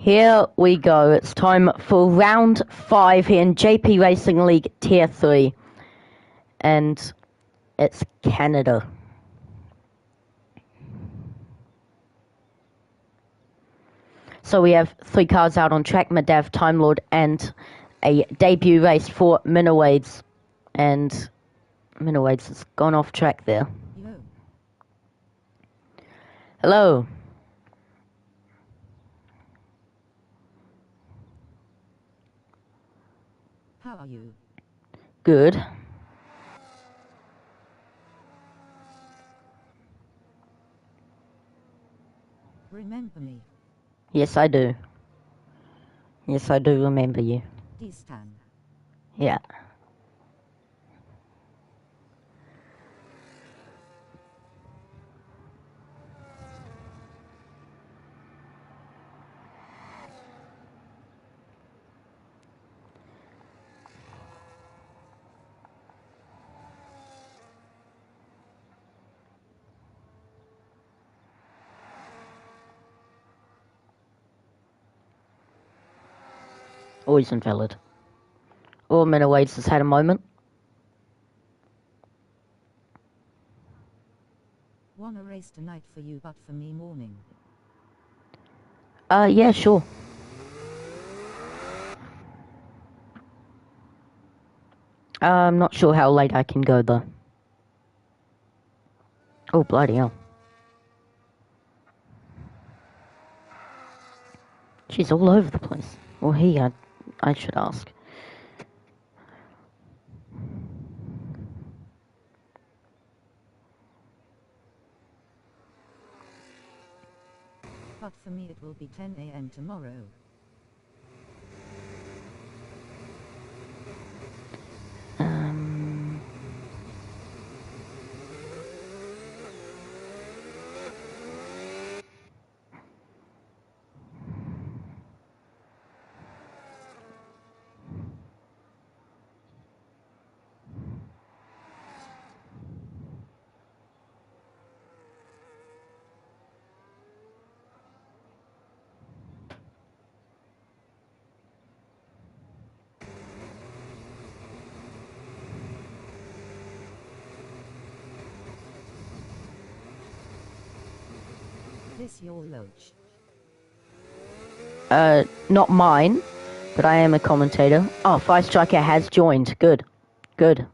Here we go. It's time for round 5 here in JP Racing League Tier 3. And it's Canada. So we have 3 cars out on track, Madav, Time Lord, and a debut race for Minowades. And Minowades has gone off track there. Hello. How are you? Good. Remember me? Yes, I do. Yes, I do remember you. D-Stan. Yeah. Always invalid. Or Minowades has had a moment. Wanna race tonight for you, but for me morning. Yeah, sure. I'm not sure how late I can go, though. Oh, bloody hell. She's all over the place. Or he, I should ask. But for me it will be 10 a.m. tomorrow. This your loach? Not mine, but I am a commentator. Oh, Fire Striker has joined. Good. Good.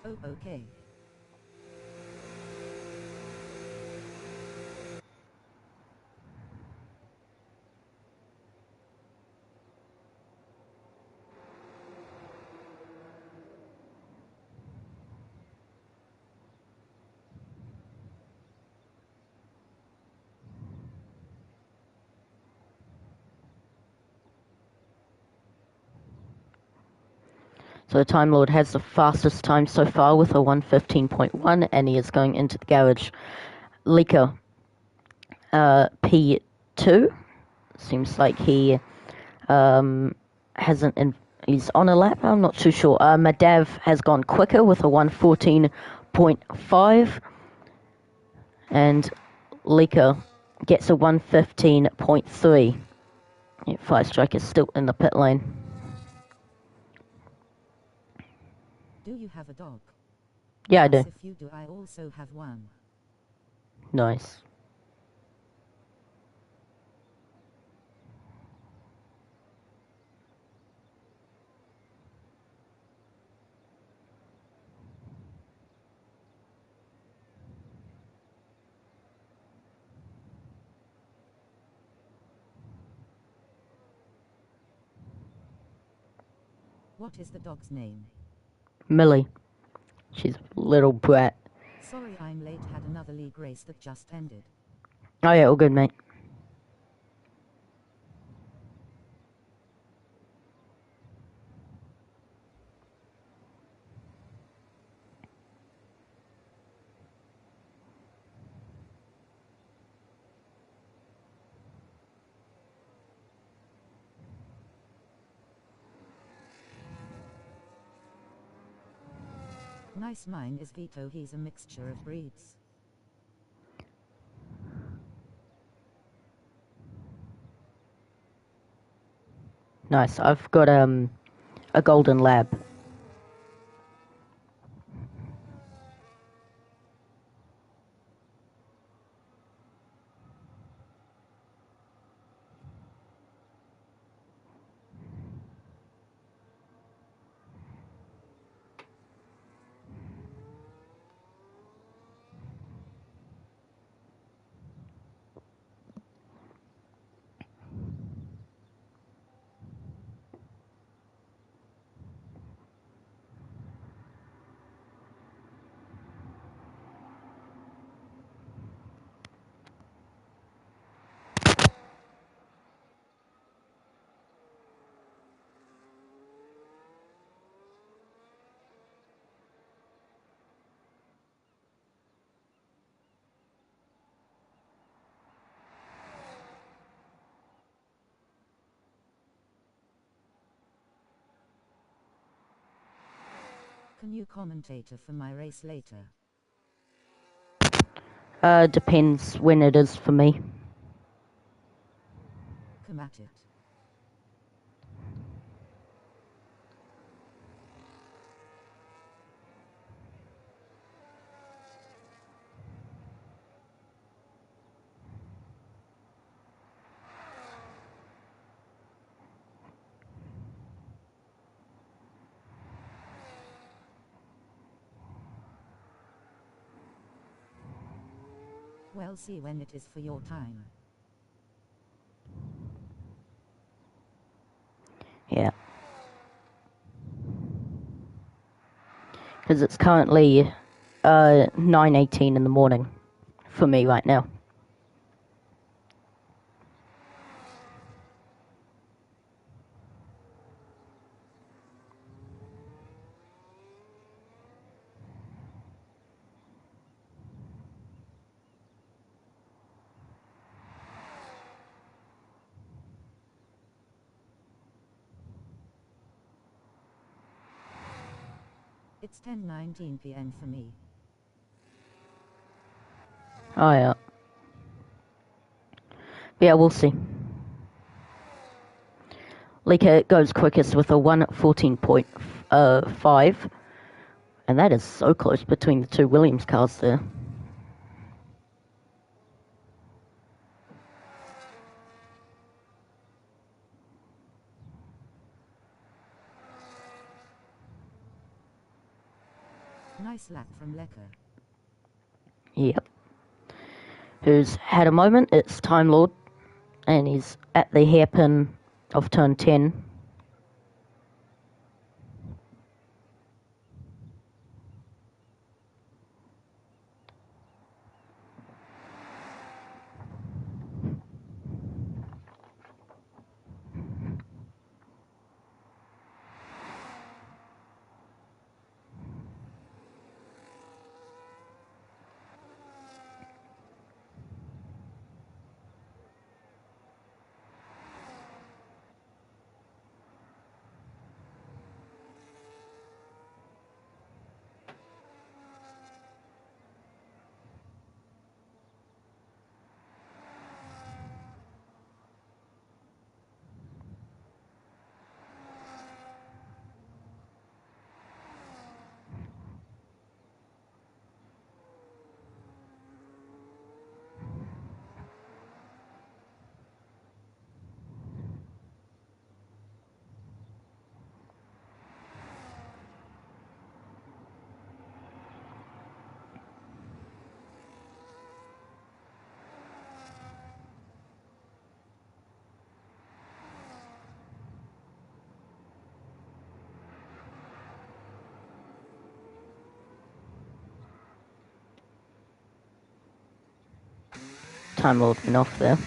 Oh, okay. So the Time Lord has the fastest time so far with a 1:15.1, and he is going into the garage. Lika, P2. Seems like he hasn't. He's on a lap. I'm not too sure. Madav has gone quicker with a 1:14.5, and Lika gets a 1:15.3. Yeah, Fire Strike is still in the pit lane. Do you have a dog? Yeah, I do. If you do, I also have one. Nice. What is the dog's name? Millie. She's a little brat. Sorry I'm late, had another league race that just ended. Oh yeah, all good, mate. Nice, mine is Vito. He's a mixture of breeds. Nice. I've got a golden lab. Can you commentator for my race later? Depends when it is for me. Come at it. Well, see when it is for your time. Yeah. Because it's currently 9:18 in the morning for me right now. It's 10:19 p.m. for me. Oh yeah. Yeah, we'll see. Leica goes quickest with a 1:14.5, and that is so close between the two Williams cars there. Nice lap from Lecker. Yep. Who's had a moment? It's Time Lord, and he's at the hairpin of turn 10. Time Lord went off there.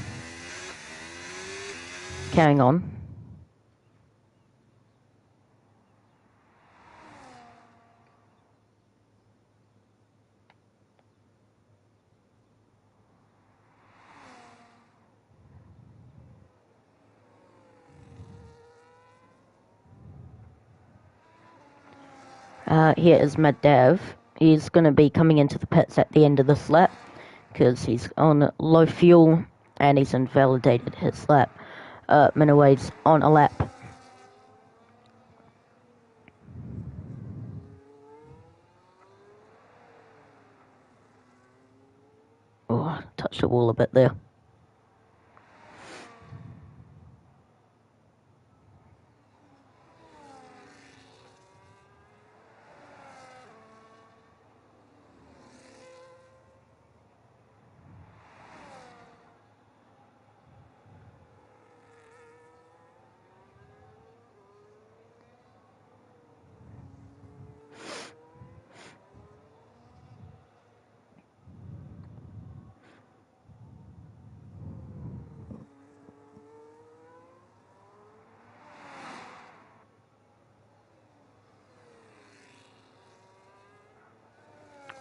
Carrying on. Here is Medvedev. He's going to be coming into the pits at the end of this lap because he's on low fuel and he's invalidated his lap. Minowade's on a lap. Oh, touched the wall a bit there.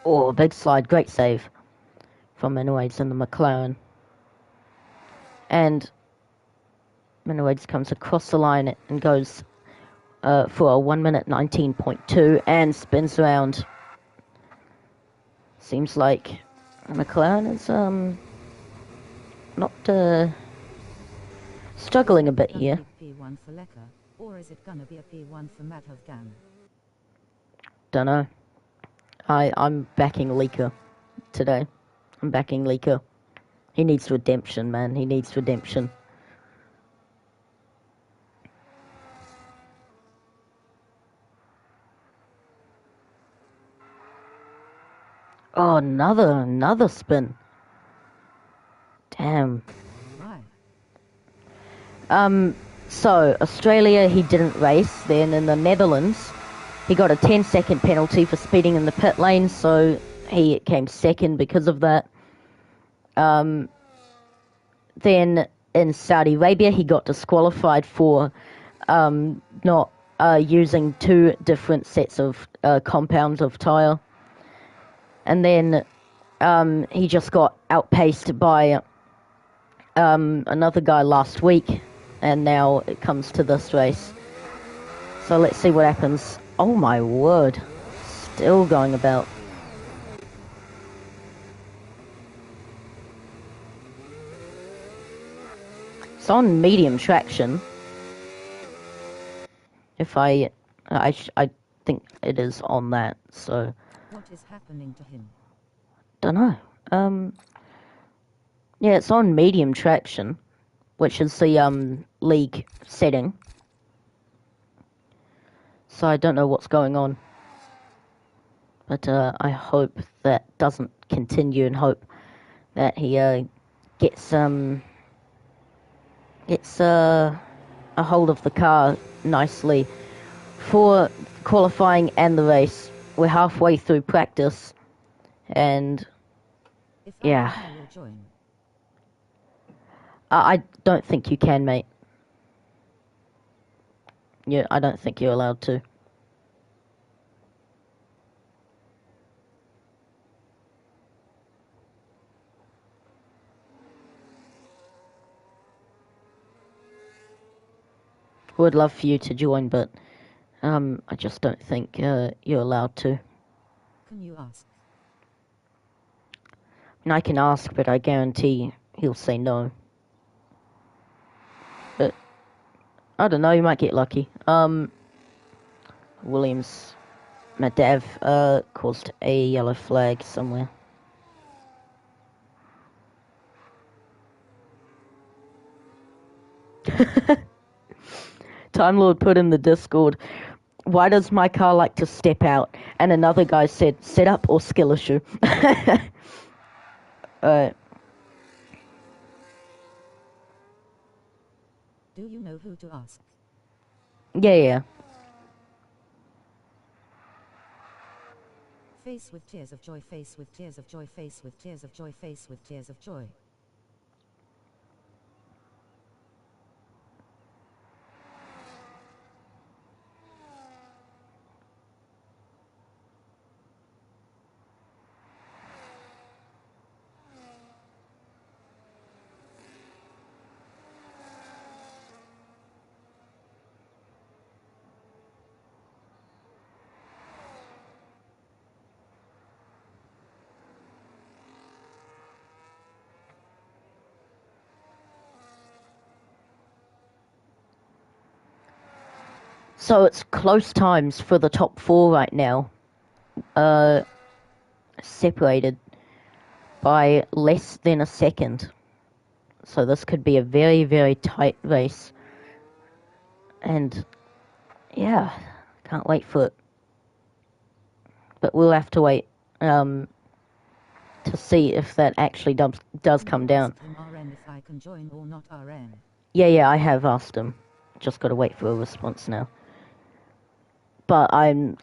Oh, big slide, great save from Minowades in the McLaren. And Minowades comes across the line and goes for a 1 minute 19.2 and spins around. Seems like McLaren is not struggling a bit here. P1 for Lecker, or is it gonna be a P1 for Mathovgan? Dunno. I'm backing Leaker today. I'm backing Leaker. He needs redemption, man. He needs redemption. Oh, another spin. Damn. Right. So Australia, he didn't race. Then in the Netherlands, he got a 10-second penalty for speeding in the pit lane, so he came second because of that. Then in Saudi Arabia, he got disqualified for not using two different sets of compounds of tyre. And then he just got outpaced by another guy last week, and now it comes to this race. So let's see what happens. Oh my word. Still going about. It's on medium traction. If I think it is on that, so... What is happening to him? Dunno. Yeah, it's on medium traction, which is the league setting. So I don't know what's going on. But I hope that doesn't continue, and hope that he gets a hold of the car nicely for qualifying and the race. We're halfway through practice, and If yeah, I will join. I don't think you can, mate. Yeah, I don't think you're allowed to. Would love for you to join, but I just don't think you're allowed to. Can you ask? And I can ask, but I guarantee he'll say no. But I don't know, you might get lucky. Williams Medvedev caused a yellow flag somewhere. Time Lord put in the Discord, why does my car like to step out? And another guy said, set up or skill issue. Do you know who to ask? Yeah. Face with tears of joy, face with tears of joy, face with tears of joy, face with tears of joy. So it's close times for the top 4 right now. Separated by less than a second. So this could be a very, very tight race. And yeah, can't wait for it. But we'll have to wait to see if that actually does come down. Him RN if I can join or not RN. Yeah, I have asked him. Just got to wait for a response now. But I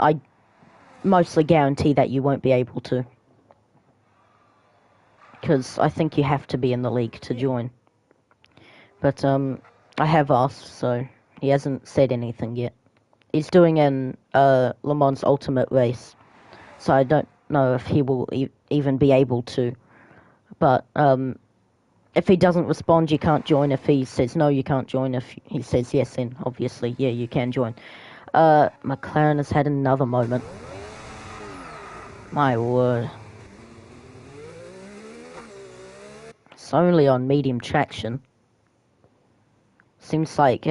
mostly guarantee that you won't be able to. Because I think you have to be in the league to join. But I have asked, so he hasn't said anything yet. He's doing an Le Mans Ultimate race, so I don't know if he will even be able to. But if he doesn't respond, you can't join. If he says no, you can't join. If he says yes, then obviously, yeah, you can join. McLaren has had another moment. My word. It's only on medium traction. Seems like,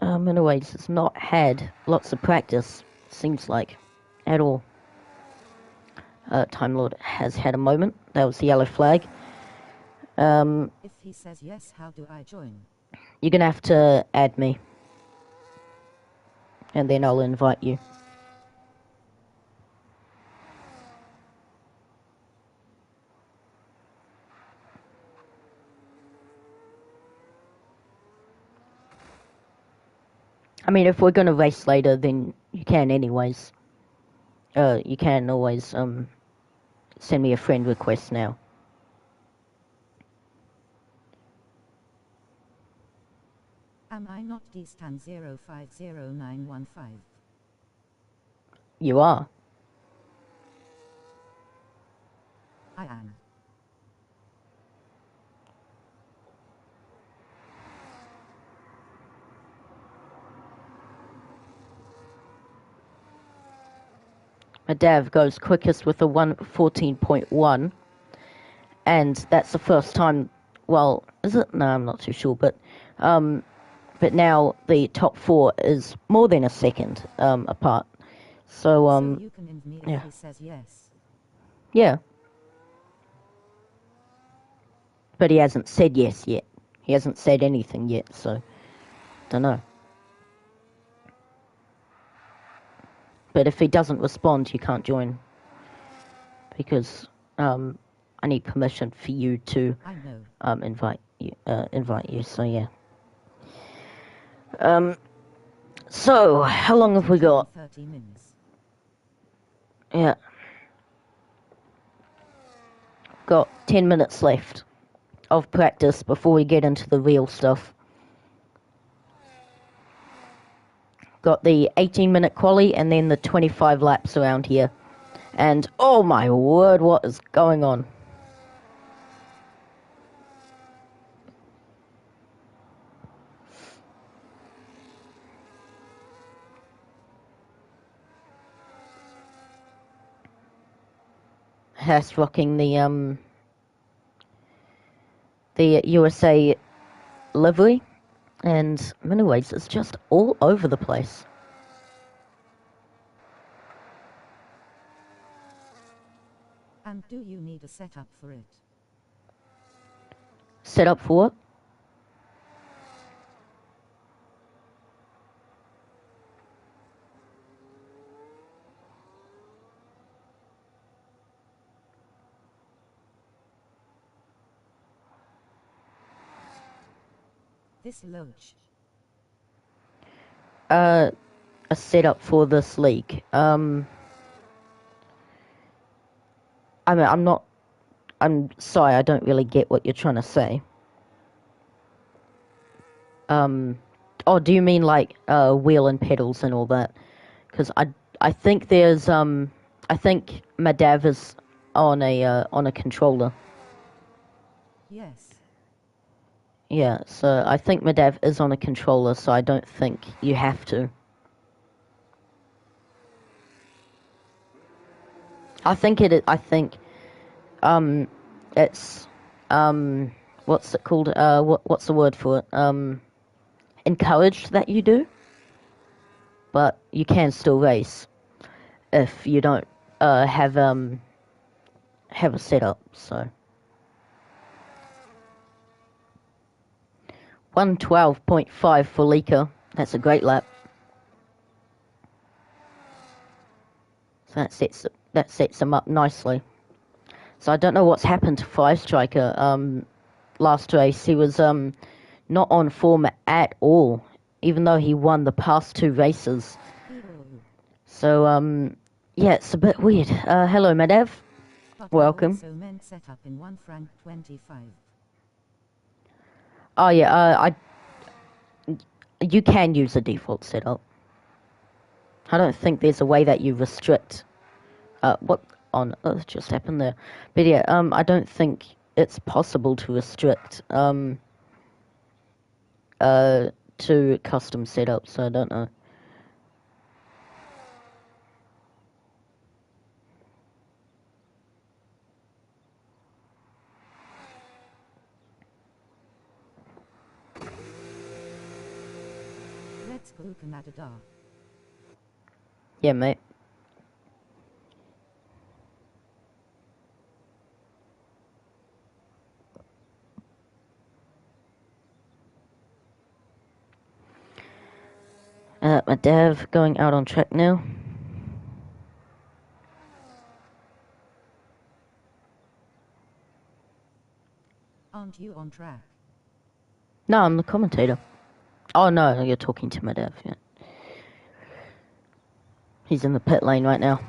anyways, it's not had lots of practice, seems like, at all. Time Lord has had a moment. That was the yellow flag. If he says yes, how do I join? You're gonna have to add me. And then I'll invite you. I mean, if we're gonna race later, then you can anyways. You can always, send me a friend request now. Am I not D-Stan 050915? You are. I am. Madav goes quickest with a 1:14.1. And that's the first time, well, is it? No, I'm not too sure, but now the top 4 is more than a second apart. So you can invite me yeah. if he says yes. Yeah. But he hasn't said yes yet. He hasn't said anything yet, so don't know. But if he doesn't respond, you can't join. Because I need permission for you to invite you, so yeah. So how long have we got? 30 minutes. Yeah. Got 10 minutes left of practice before we get into the real stuff. Got the 18-minute quali and then the 25 laps around here. And oh my word, what is going on? Haas rocking the USA livery, and in many ways it's just all over the place. And do you need a setup for it? Set up for what? This loach. A setup for this league. I mean, I'm sorry, I don't really get what you're trying to say. Oh, do you mean like wheel and pedals and all that? Because I think there's I think Madav is on a controller. Yes. Yeah, so I think Madav is on a controller, so I don't think you have to. I think it's what's it called? What's the word for it? encouraged that you do, but you can still race if you don't have a setup. So 1:12.5 for Leaker. That's a great lap. So that sets him up nicely. So I don't know what's happened to Five Striker. Last race he was not on form at all, even though he won the past 2 races. So yeah, it's a bit weird. Hello, Madev. Welcome. So men set up in 1 franc 25. Oh yeah, you can use a default setup. I don't think there's a way that you restrict what on earth just happened there. But yeah, I don't think it's possible to restrict to custom setups, so I don't know. Let's go Canada. Yeah, mate. My dev going out on track now. Aren't you on track? No, I'm the commentator. Oh no, you're talking to my dev, yeah. He's in the pit lane right now.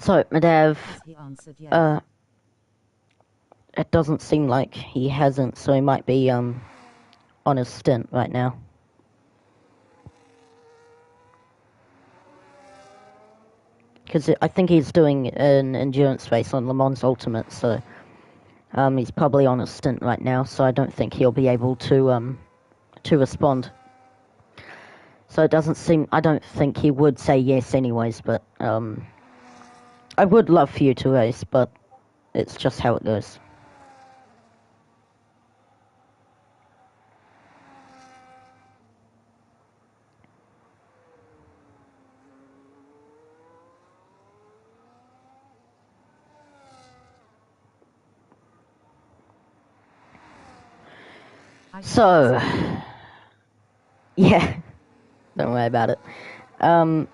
So, Madev, Has he answered yes? it doesn't seem like he hasn't, so he might be on a stint right now. Because I think he's doing an endurance race on Le Mans Ultimate, so he's probably on a stint right now, so I don't think he'll be able to respond. So it doesn't seem, I don't think he would say yes anyways, but I would love for you to race, but it's just how it goes. So, yeah, don't worry about it. Yeah,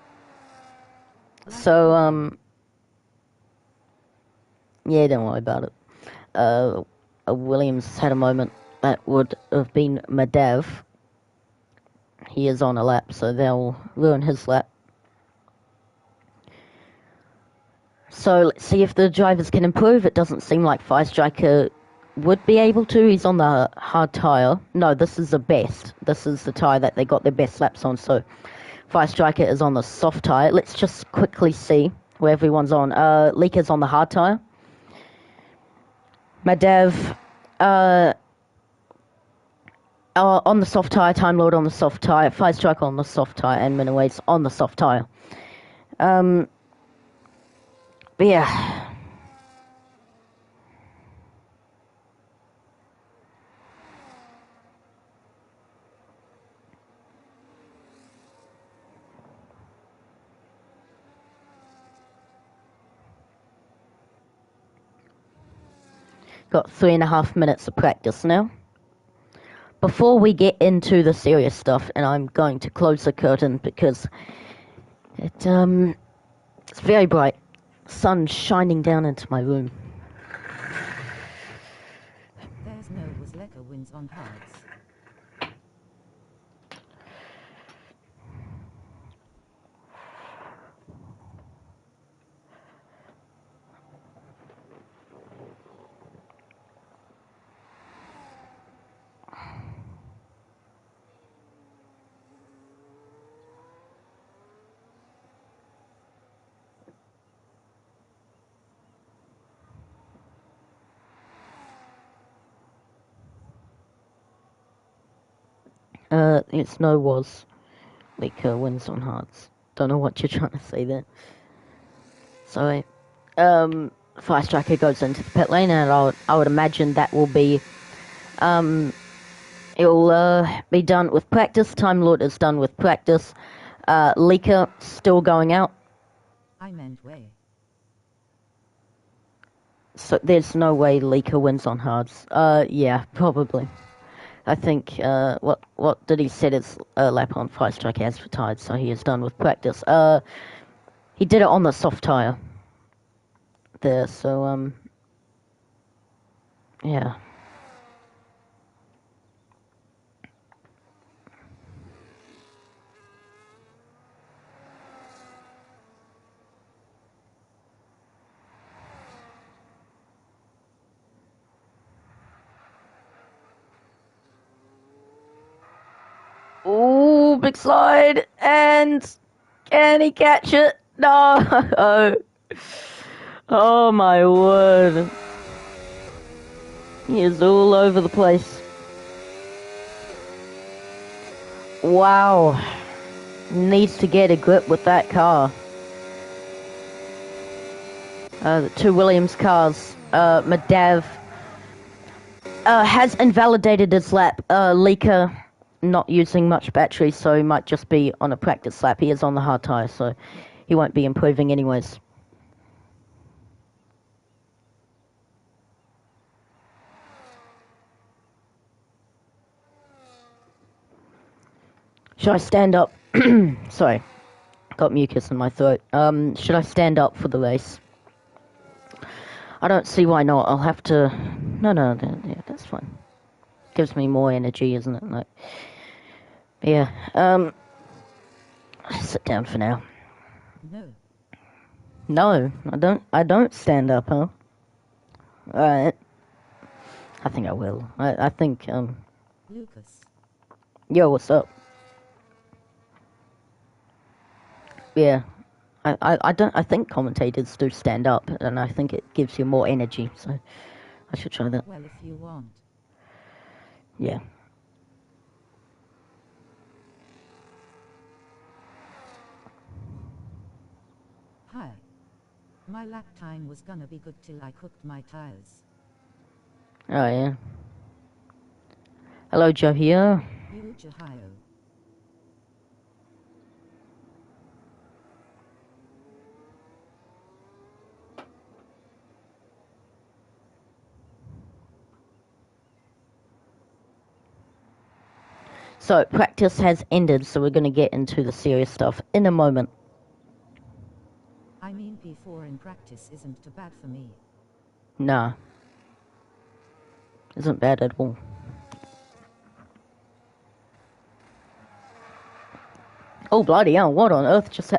don't worry about it. Williams had a moment that would have been Madev. He is on a lap, so they'll ruin his lap. So let's see if the drivers can improve. It doesn't seem like Fire Striker would be able to. He's on the hard tyre. No, this is the best. This is the tyre that they got their best laps on. So Fire Striker is on the soft tyre. Let's just quickly see where everyone's on. Leaker's on the hard tyre. Madev on the soft tyre. Time Lord on the soft tyre. Fire Striker on the soft tyre. And Miniways on the soft tyre. But yeah. Got 3.5 minutes of practice now. Before we get into the serious stuff, and I'm going to close the curtain because it's very bright. Sun shining down into my room. There's no was lecker wins on hards. It's no was. Leaker wins on hards. Don't know what you're trying to say there. So, Fire Striker goes into the pit lane, and I would imagine that will be, it'll be done with practice. Time Lord is done with practice. Leaker still going out. I meant way. So there's no way Leaker wins on hards. Yeah, probably. I think, what did he set his lap on? Fire Strike has retired, so he is done with practice. He did it on the soft tire. There, so, yeah. Ooh, big slide, and can he catch it? No! Oh my word. He is all over the place. Wow. Needs to get a grip with that car. The two Williams cars. Madav has invalidated his lap. Leaker not using much battery, so he might just be on a practice lap. He is on the hard tire, so he won't be improving anyways. Should I stand up? Sorry, got mucus in my throat. Should I stand up for the race? I don't see why not. I'll have to... No, yeah, that's fine. Gives me more energy, isn't it? Like, yeah, sit down for now. No. No, I don't stand up, huh? Alright. I think I will. I think, Lucas. Yo, what's up? Yeah. I think commentators do stand up, and I think it gives you more energy, so I should try that. Well, if you want. Yeah. Hi. My lap time was gonna be good till I cooked my tires. Oh, yeah. Hello, Joe here. Ohio. So, practice has ended, so we're going to get into the serious stuff in a moment. I mean, P4 in practice isn't too bad for me. Nah. Isn't bad at all. Oh, bloody hell, what on earth just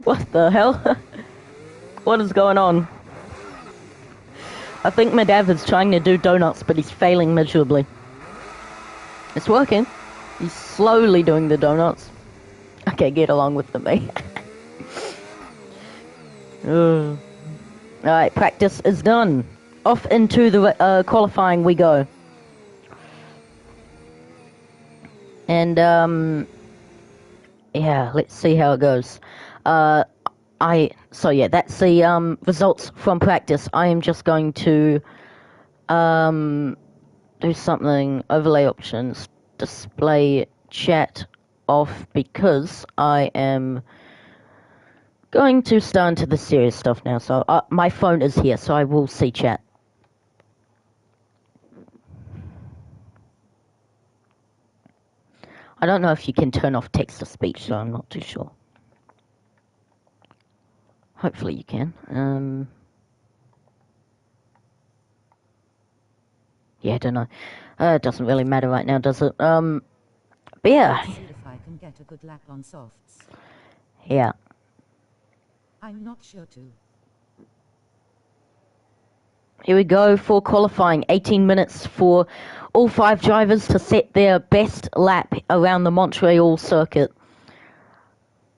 what the hell? What is going on? I think Madav is trying to do donuts, but he's failing miserably. It's working. He's slowly doing the donuts. Okay, get along with me. Alright, practice is done. Off into the qualifying we go. And, yeah, let's see how it goes. So yeah, that's the, results from practice. I am just going to, do something, overlay options, display chat off, because I am going to start into the serious stuff now. So my phone is here, so I will see chat. I don't know if you can turn off text-to-speech, so I'm not too sure. Hopefully you can. Yeah, I don't know. It doesn't really matter right now, does it? But yeah. See if I can get a good lap on softs. Yeah. I'm not sure to. Here we go for qualifying. 18 minutes for all 5 drivers to set their best lap around the Montreal circuit.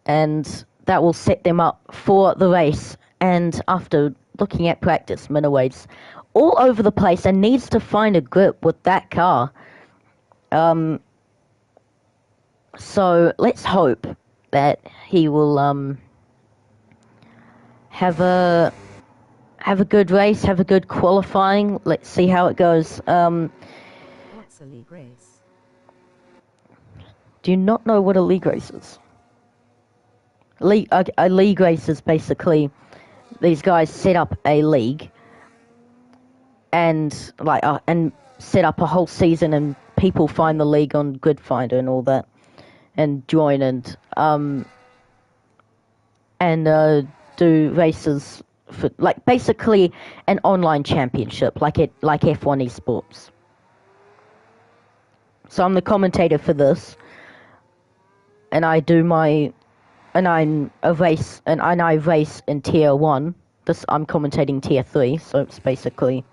And that will set them up for the race. And after looking at practice, Minowade's all over the place and needs to find a grip with that car. So let's hope that he will have a good race, have a good qualifying. Let's see how it goes. What's a league race? Do you not know what a league race is? A league race is basically these guys set up a league and set up a whole season, and people find the league on Gridfinder and all that, and join and do races for basically an online championship, like F1 Esports. So I'm the commentator for this, and I race in tier 1. I'm commentating tier 3, so it's basically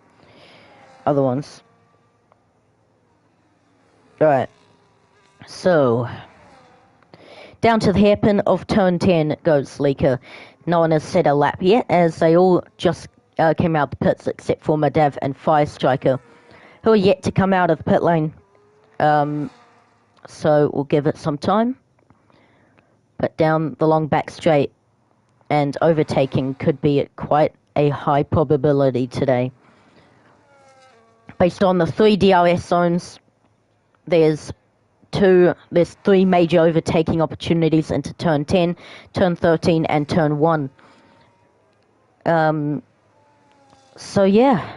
other ones. Alright. So down to the hairpin of turn 10 goes Leaker. No one has set a lap yet, as they all just came out the pits except for Madav and Firestriker, who are yet to come out of the pit lane. So we'll give it some time. But down the long back straight, and overtaking could be at quite a high probability today. Based on the 3 DRS zones, there's 3 major overtaking opportunities into turn 10, turn 13, and turn 1. So yeah.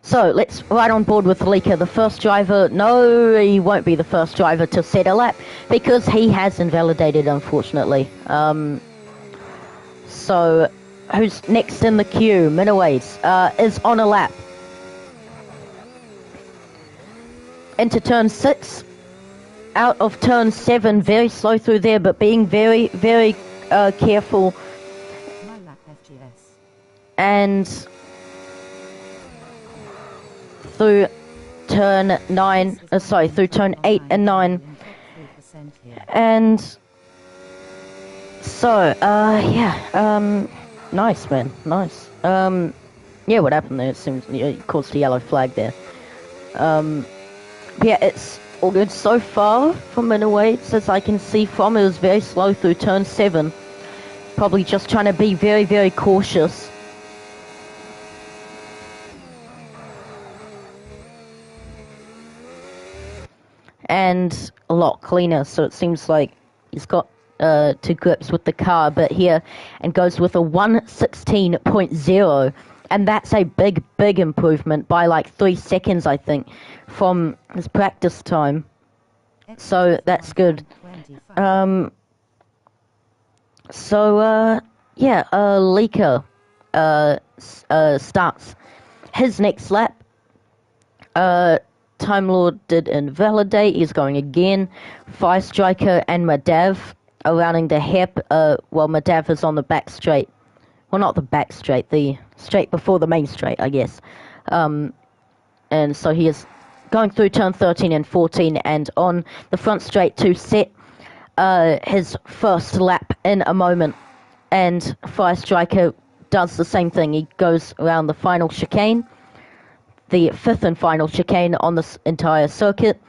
So let's ride on board with Leaker. The first driver, no, he won't be the first driver to set a lap because he has invalidated, unfortunately. So who's next in the queue? Minaways is on a lap. Into turn 6, out of turn 7, very slow through there, but being very, very careful. My lap FGS. And through turn 9, through turn 8 and 9. And so, yeah, nice, man, nice. Yeah, what happened there? It seems it caused the yellow flag there. Yeah, it's all good so far from Minaways, as I can see from. It was very slow through turn 7. Probably just trying to be very, very cautious. And a lot cleaner, so it seems like he's got to grips with the car, but here, and goes with a 1:16.0, and that's a big, big improvement by like 3 seconds, I think, from his practice time. So that's good. Yeah, Leaker starts his next lap. Time Lord did invalidate. He's going again. Firestriker and Madav are rounding the hip. Well, Madav is on the back straight. Well, not the back straight, the straight before the main straight, I guess. And so he is going through turn 13 and 14 and on the front straight to set his first lap in a moment. And Firestriker does the same thing. He goes around the final chicane, the 5th and final chicane on this entire circuit,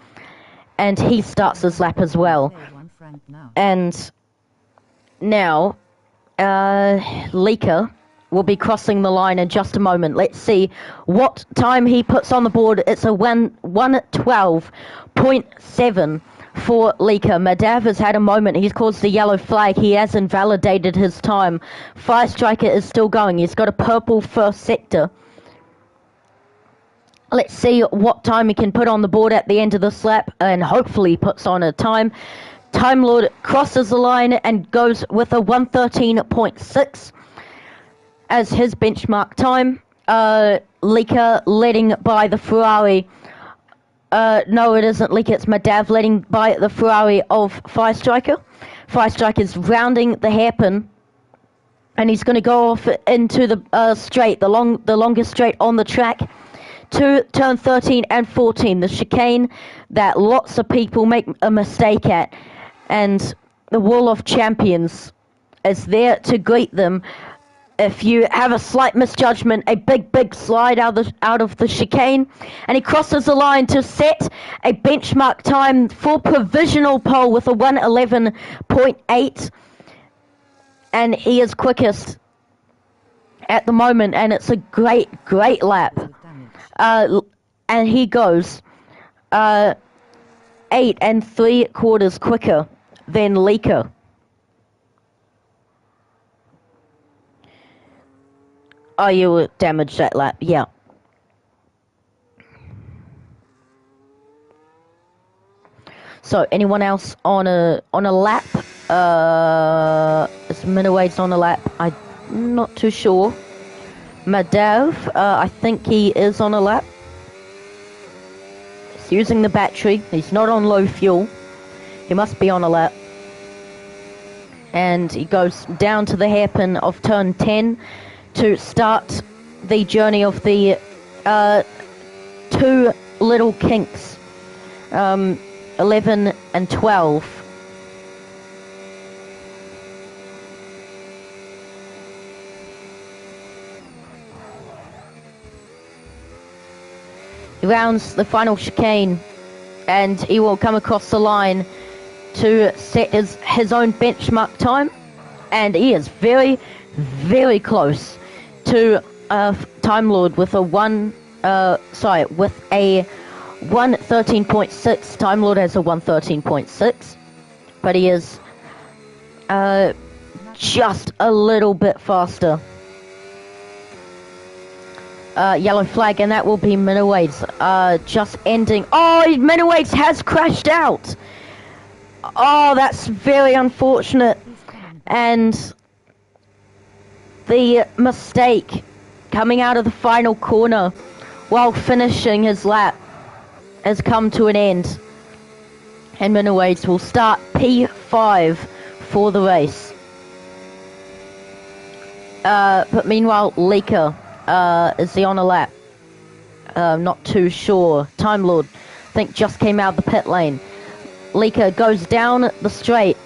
and he starts his lap as well. And now Leaker will be crossing the line in just a moment. Let's see what time he puts on the board. It's a 1:12.7 for Leaker. Madav has had a moment. He's caused the yellow flag. He has invalidated his time. Firestriker is still going. He's got a purple first sector. Let's see what time he can put on the board at the end of this lap, and hopefully he puts on a time. Time Lord crosses the line and goes with a 1:13.6 as his benchmark time. Leaker leading by the Ferrari. No, it isn't Leaker, it's Madav leading by the Ferrari of Firestriker. Firestriker's rounding the hairpin, and he's going to go off into the straight, the longest straight on the track, to turn 13 and 14, the chicane that lots of people make a mistake at, and the Wall of Champions is there to greet them if you have a slight misjudgment, a big slide out of the chicane, and he crosses the line to set a benchmark time for provisional pole with a 1:11.8, and he is quickest at the moment, and it's a great lap. And he goes 8 3/4 quicker than Leaker. Oh, you damaged that lap, yeah. So, anyone else on a lap? Is Minowade's on a lap? I'm not too sure. Madav, I think he is on a lap. He's using the battery. He's not on low fuel. He must be on a lap. And he goes down to the hairpin of turn 10 to start the journey of the two little kinks, 11 and 12. He rounds the final chicane, and he will come across the line to set his own benchmark time, and he is very close to Time Lord with a 1:13.6. Time Lord has a 1:13.6, but he is just a little bit faster. Yellow flag, and that will be Minowade's just ending. Oh, Minowade's has crashed out. Oh, that's very unfortunate. And the mistake coming out of the final corner while finishing his lap has come to an end. And Minowade's will start P5 for the race. But meanwhile, Leaker, is he on a lap? Not too sure. Time Lord, I think, just came out of the pit lane. Leaker goes down the straight,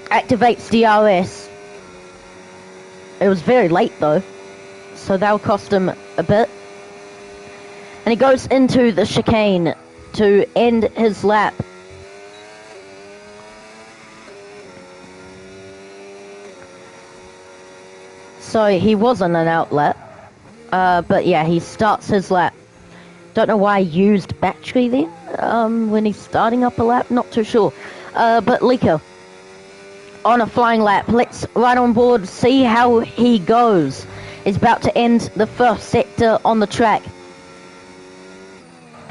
activates DRS. It was very late though, so that'll cost him a bit. And he goes into the chicane to end his lap. So he wasn't an out lap, but yeah, he starts his lap. Don't know why he used battery then, when he's starting up a lap, not too sure. But Leaker on a flying lap. Let's right on board, see how he goes. He's about to end the first sector on the track.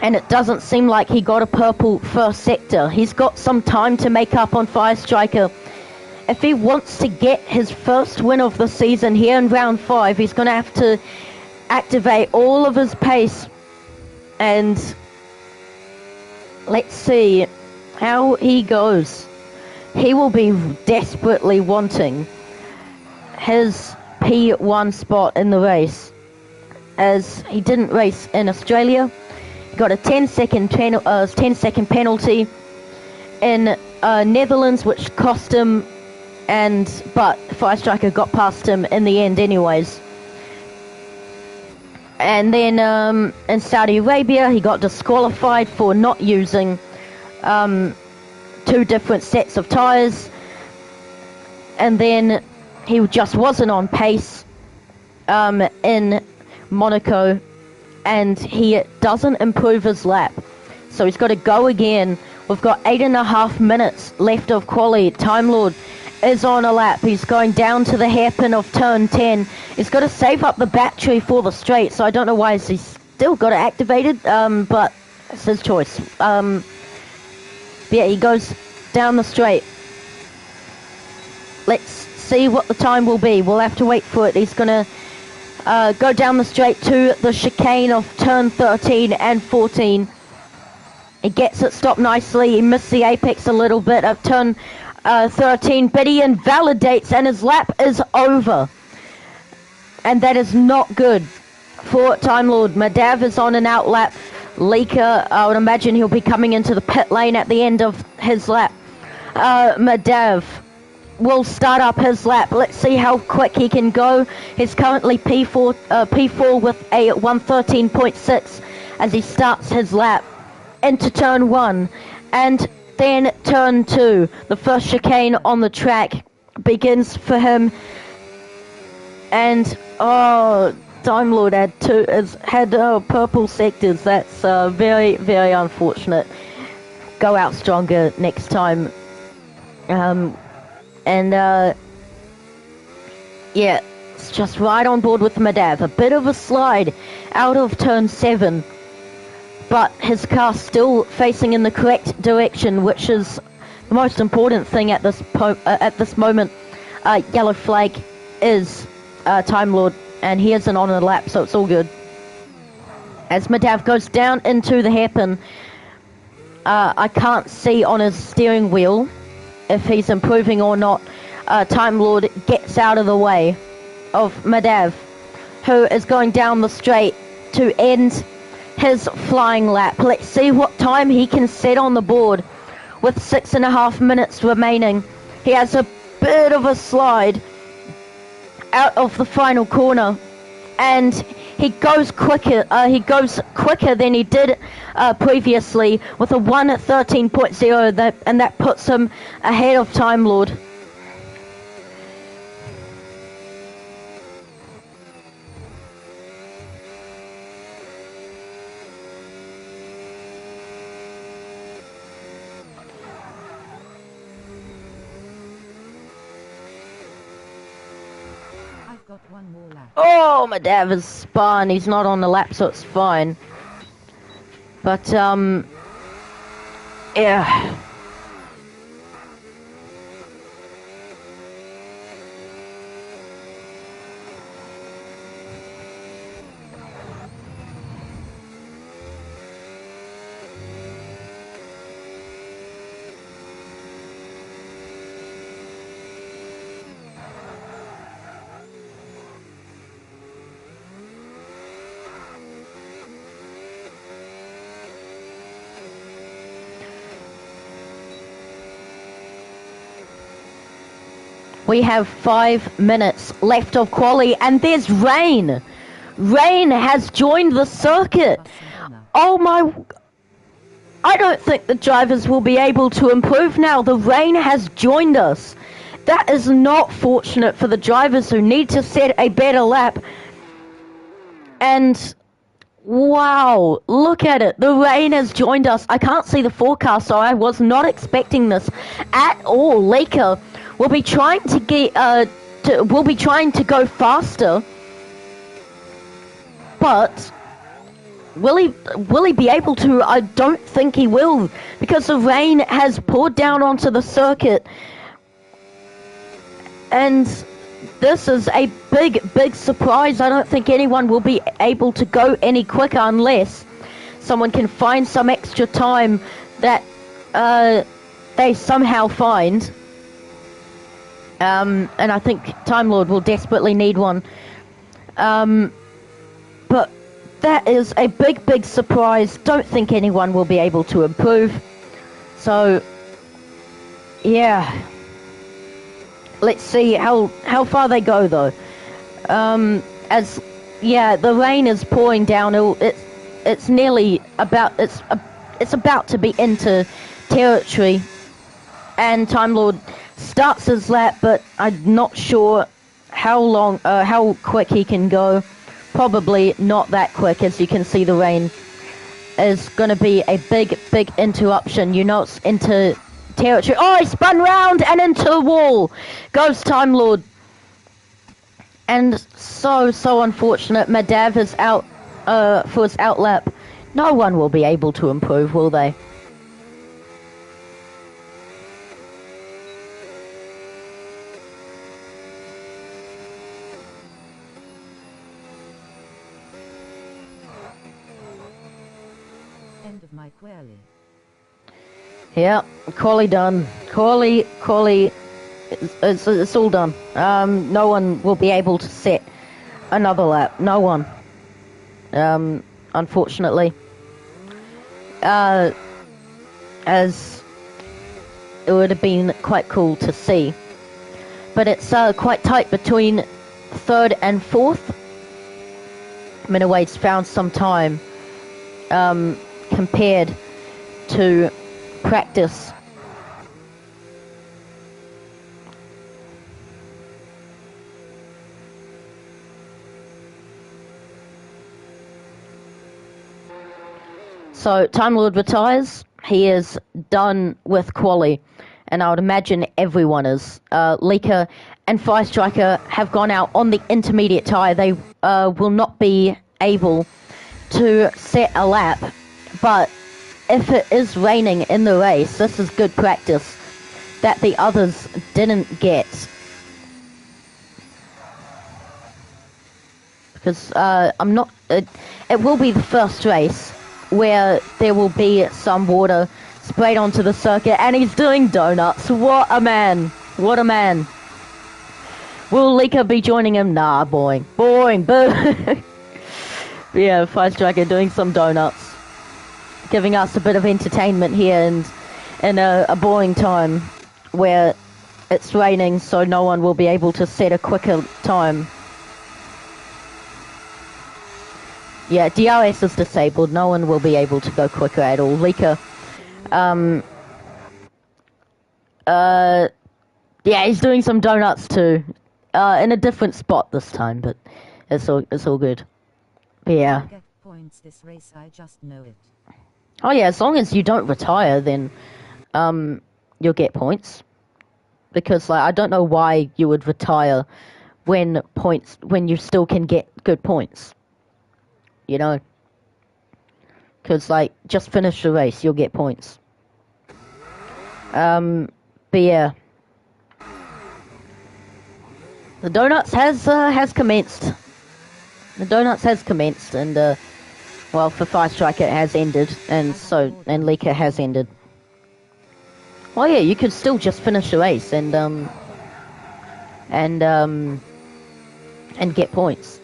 And it doesn't seem like he got a purple first sector. He's got some time to make up on Fire Striker. If he wants to get his first win of the season here in round 5, he's going to have to activate all of his pace. And let's see how he goes. He will be desperately wanting his P1 spot in the race, as he didn't race in Australia. He got a 10-second penalty in Netherlands, which cost him, but Fire Striker got past him in the end anyways. And then in Saudi Arabia, he got disqualified for not using 2 different sets of tyres. And then he just wasn't on pace in Monaco, and he doesn't improve his lap. So he's got to go again. We've got 8.5 minutes left of quali. Time Lord is on a lap. He's going down to the hairpin of turn 10. He's got to save up the battery for the straight, so I don't know why he's still got it activated, but it's his choice. Yeah, he goes down the straight. Let's see what the time will be. We'll have to wait for it. He's going to go down the straight to the chicane of turn 13 and 14. He gets it stopped nicely. He missed the apex a little bit of turn 13, but he invalidates, and his lap is over. And that is not good for Time Lord. Madav is on an out lap. Leaker, I would imagine he'll be coming into the pit lane at the end of his lap. Madav will start up his lap. Let's see how quick he can go. He's currently P4 with a 113.6 as he starts his lap into turn 1 and then turn 2. The first chicane on the track begins for him, and Time Lord had purple sectors. That's very, very unfortunate. Go out stronger next time. Yeah, it's just right on board with Madav. A bit of a slide out of turn 7, but his car's still facing in the correct direction, which is the most important thing at this moment. Yellow flag is Time Lord, and he isn't on the lap, so it's all good. As Madav goes down into the hairpin, I can't see on his steering wheel if he's improving or not. Time Lord gets out of the way of Madav, who is going down the straight to end his flying lap. Let's see what time he can set on the board with 6.5 minutes remaining. He has a bit of a slide out of the final corner, and he goes quicker. He goes quicker than he did previously with a 113.0, and that puts him ahead of Time Lord. Got one more lap. Oh, Madav is spun. He's not on the lap, so it's fine. But, yeah. We have 5 minutes left of quali, and there's Rain. Rain has joined the circuit. Oh my... I don't think the drivers will be able to improve now. The Rain has joined us. That is not fortunate for the drivers who need to set a better lap. And... wow, look at it. The Rain has joined us. I can't see the forecast, so I was not expecting this at all. Leica will be trying to get to go faster, but will he be able to? I don't think he will, because the rain has poured down onto the circuit, and this is a big surprise. I don't think anyone will be able to go any quicker unless someone can find some extra time that they somehow find. And I think Time Lord will desperately need one. But that is a big surprise. Don't think anyone will be able to improve. So, yeah. Let's see how far they go, though. The rain is pouring down. It's nearly about... It's about to be into territory. And Time Lord starts his lap, but I'm not sure how quick he can go. Probably not that quick. As you can see, the rain is going to be a big interruption. You know it's into territory. Oh, he spun round and into the wall. Goes Time Lord. And so unfortunate. Madav is out for his out lap. No one will be able to improve, will they? End of my query. Yeah, quali done. Quali, it's all done. No one will be able to set another lap. No one. Unfortunately. As it would have been quite cool to see but it's quite tight between third and fourth. Miniwade's found some time compared to practice. So Time Lord retires. He is done with quali, and I would imagine everyone is. Leaker and Fire Striker have gone out on the intermediate tire. They will not be able to set a lap, but if it is raining in the race, this is good practice that the others didn't get. Because it will be the first race where there will be some water sprayed onto the circuit, and he's doing donuts. What a man! What a man! Will Leaker be joining him? Nah, boring. Boring, boo! Yeah, Fire Striker doing some donuts. Giving us a bit of entertainment here in a boring time where it's raining, so no one will be able to set a quicker time. Yeah, DRS is disabled. No one will be able to go quicker at all. Leaker, yeah, he's doing some donuts too, in a different spot this time, but it's all good. Yeah. Get points this race, I just know it. Oh yeah, as long as you don't retire, then you'll get points. Because like I don't know why you would retire when you still can get good points. You know? Because like just finish the race, you'll get points. But yeah. The donuts has commenced. The donuts has commenced, and well, for Fire Striker it has ended, and Leaker has ended. Well, yeah, you could still just finish the race and get points.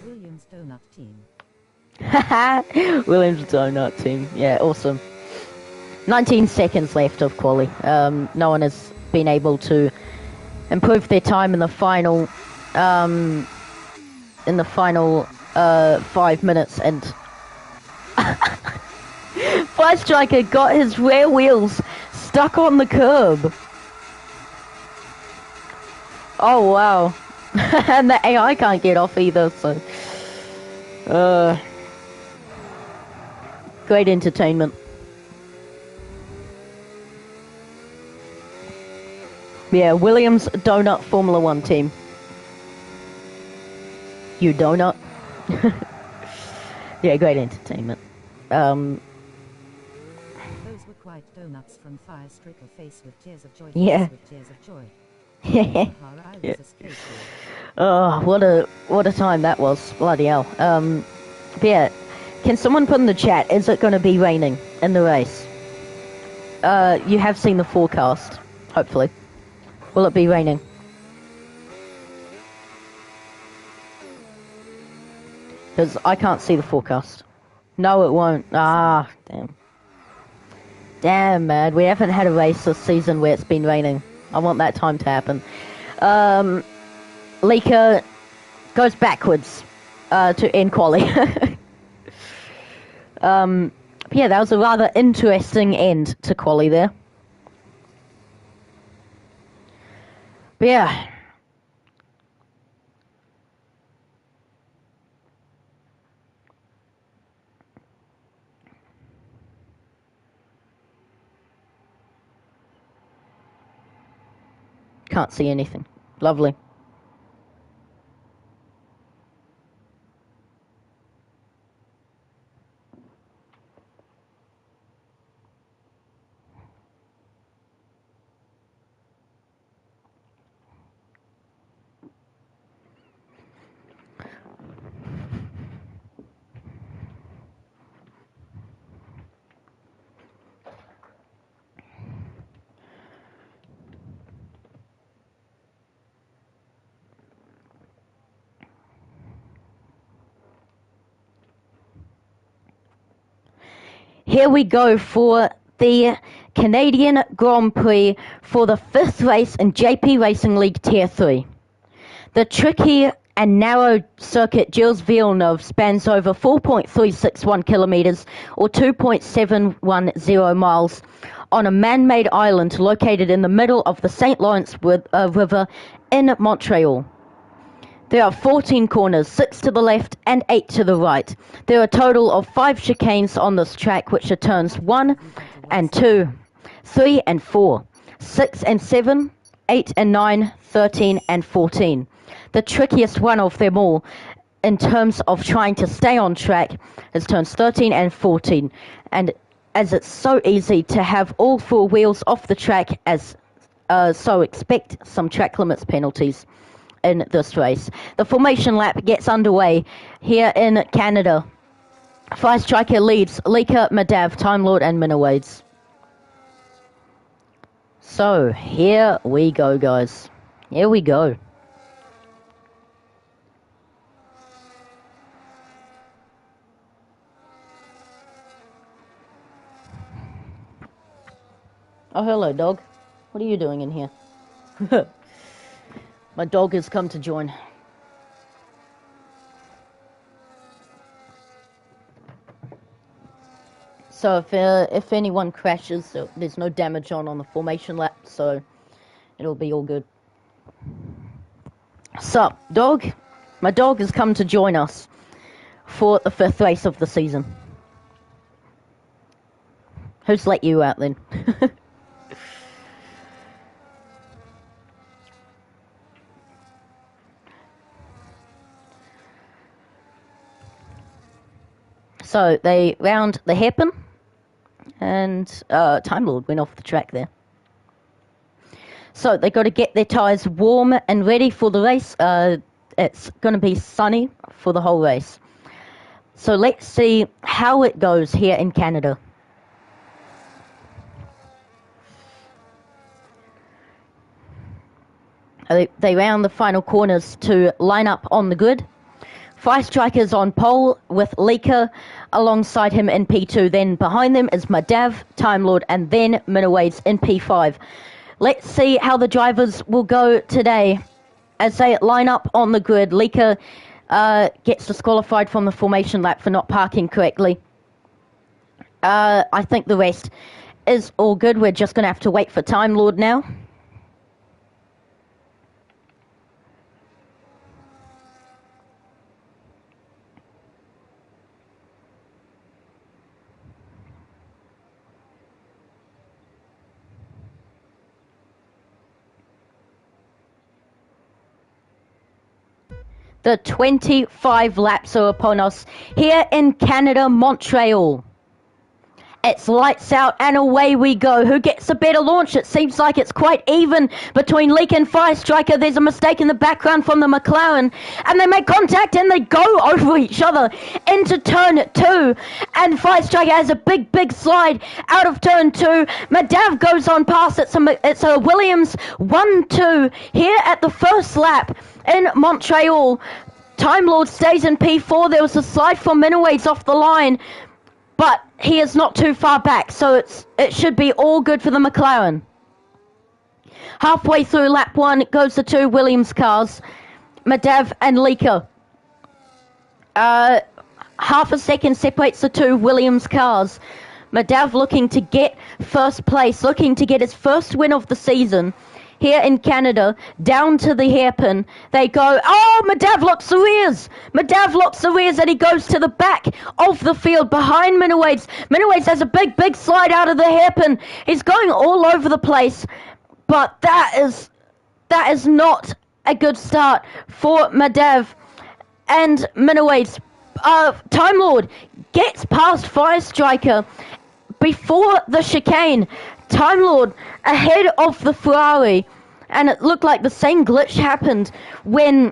Williams Donut Team. Williams Donut Team, yeah, awesome. 19 seconds left of quali. No one has been able to improve their time in the final 5 minutes, and Fire Striker got his rear wheels stuck on the curb. Oh wow. And the AI can't get off either, so great entertainment. Yeah, Williams Donut Formula 1 team. You donut. Yeah, great entertainment. Those were quite donuts from Fire Striker, face with tears of joy. Yeah. With tears of joy. Yeah. Yeah. Oh, what a time that was. Bloody hell. But yeah, can someone put in the chat, is it going to be raining in the race? You have seen the forecast, hopefully. Will it be raining? Because I can't see the forecast. No, it won't. Ah, damn. Damn, man. We haven't had a race this season where it's been raining. I want that time to happen. Leaker goes backwards to end quali. Yeah, that was a rather interesting end to quali there. But yeah. Can't see anything. Lovely. Here we go for the Canadian Grand Prix for the 5th race in JP Racing League Tier 3. The tricky and narrow circuit Gilles Villeneuve spans over 4.361 kilometers or 2.710 miles on a man-made island located in the middle of the St. Lawrence River in Montreal. There are 14 corners, 6 to the left and 8 to the right. There are a total of 5 chicanes on this track, which are turns 1 and 2, 3 and 4, 6 and 7, 8 and 9, 13 and 14. The trickiest one of them all in terms of trying to stay on track is turns 13 and 14. And as it's so easy to have all 4 wheels off the track, so expect some track limits penalties in this race. The formation lap gets underway here in Canada. Fire Striker leads Lika, Madav, Time Lord and Minawades. So here we go, guys. Here we go. Oh, hello, dog. What are you doing in here? My dog has come to join. So if anyone crashes, there's no damage on the formation lap, so it'll be all good. Sup, dog? My dog has come to join us for the 5th race of the season. Who's let you out then? So they round the hairpin, and Time Lord went off the track there. So they got to get their tyres warm and ready for the race. It's going to be sunny for the whole race. So let's see how it goes here in Canada. They round the final corners to line up on the grid. Fire Striker's on pole with Lika alongside him in P2. Then behind them is Madav, Time Lord, and then Minawades in P5. Let's see how the drivers will go today as they line up on the grid. Lika gets disqualified from the formation lap for not parking correctly. I think the rest is all good. We're just going to have to wait for Time Lord now. The 25 laps are upon us here in Canada, Montreal. It's lights out and away we go. Who gets a better launch? It seems like it's quite even between Leak and Fire Striker. There's a mistake in the background from the McLaren, and they make contact and they go over each other into turn 2. And Fire Striker has a big slide out of turn 2. Madav goes on past. It's a Williams 1-2 here at the first lap in Montreal. Time Lord stays in P4. There was a slide from Minawades off the line, but he is not too far back, so it should be all good for the McLaren. Halfway through lap 1 goes the 2 Williams cars, Madav and Lika. Half a second separates the 2 Williams cars. Madav looking to get first place, looking to get his first win of the season. Here in Canada, down to the hairpin, they go, oh, Madav locks the rears. Madav locks the rears and he goes to the back of the field behind Minawades. Minawades has a big slide out of the hairpin. He's going all over the place, but that is not a good start for Madav and Minawades. Time Lord gets past Fire Striker before the chicane. Time Lord ahead of the Ferrari, and it looked like the same glitch happened when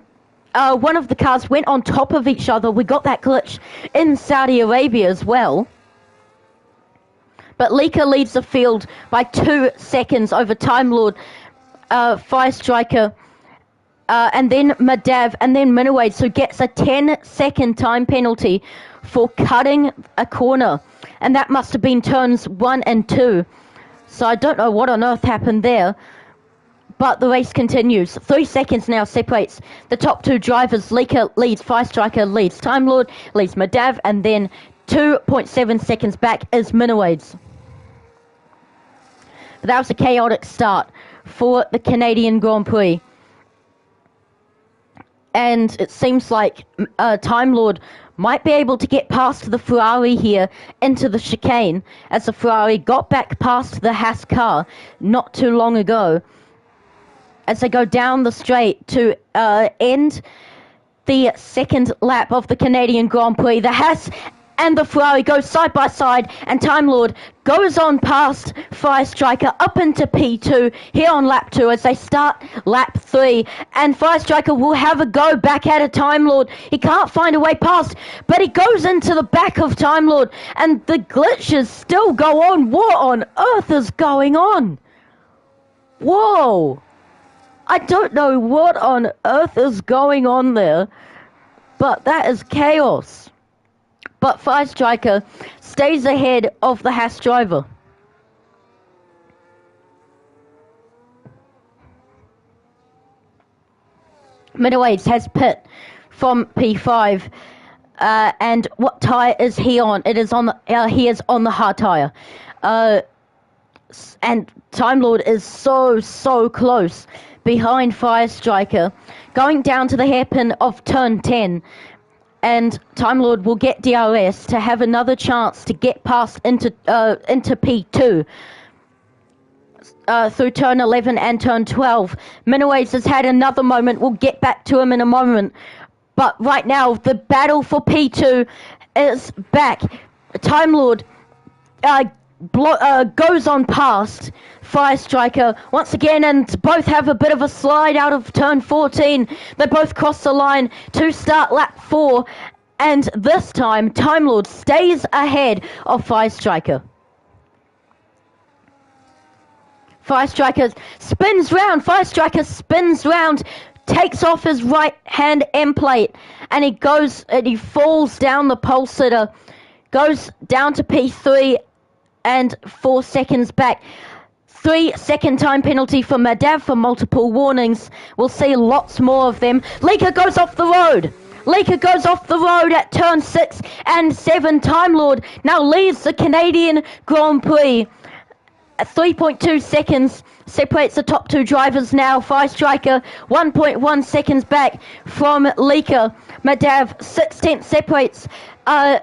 one of the cars went on top of each other. We got that glitch in Saudi Arabia as well. But Lika leads the field by 2 seconds over Time Lord, Fire Striker, and then Madav, and then Minawades, who gets a 10-second time penalty for cutting a corner. And that must have been turns 1 and 2. So I don't know what on earth happened there. But the race continues. 3 seconds now separates the top two drivers. Leaker leads, Firestriker leads, Time Lord leads Madav, and then 2.7 seconds back is Minawades. But that was a chaotic start for the Canadian Grand Prix. And it seems like Time Lord might be able to get past the Ferrari here into the chicane, as the Ferrari got back past the Haas car not too long ago, as they go down the straight to end the second lap of the Canadian Grand Prix. The Haas and the Ferrari go side by side, and Time Lord goes on past Firestriker up into P2 here on lap 2 as they start lap 3, and Firestriker will have a go back at a Time Lord. He can't find a way past, but he goes into the back of Time Lord, and the glitches still go on. What on earth is going on? Whoa! I don't know what on earth is going on there, but that is chaos. But Firestriker stays ahead of the Haas driver. Minawades has pit from P5, and what tyre is he on? It is on the he is on the hard tyre, and Time Lord is so close behind Firestriker, going down to the hairpin of turn 10, and Time Lord will get DRS to have another chance to get past into P2 through turn 11 and turn 12. Minawades has had another moment. We'll get back to him in a moment, but right now the battle for P2 is back. Time Lord goes on past Firestriker once again, and both have a bit of a slide out of turn 14. They both cross the line to start lap 4, and this time Time Lord stays ahead of Firestriker. Firestriker spins round, takes off his right hand end plate, and he falls down the pole sitter, goes down to P3 and 4 seconds back. 3-second time penalty for Madav for multiple warnings. We'll see lots more of them. Leaker goes off the road. At turn 6 and 7. Time Lord now leads the Canadian Grand Prix. 3.2 seconds separates the top two drivers now. Firestriker 1.1 seconds back from Leaker. Madav 6/10 separates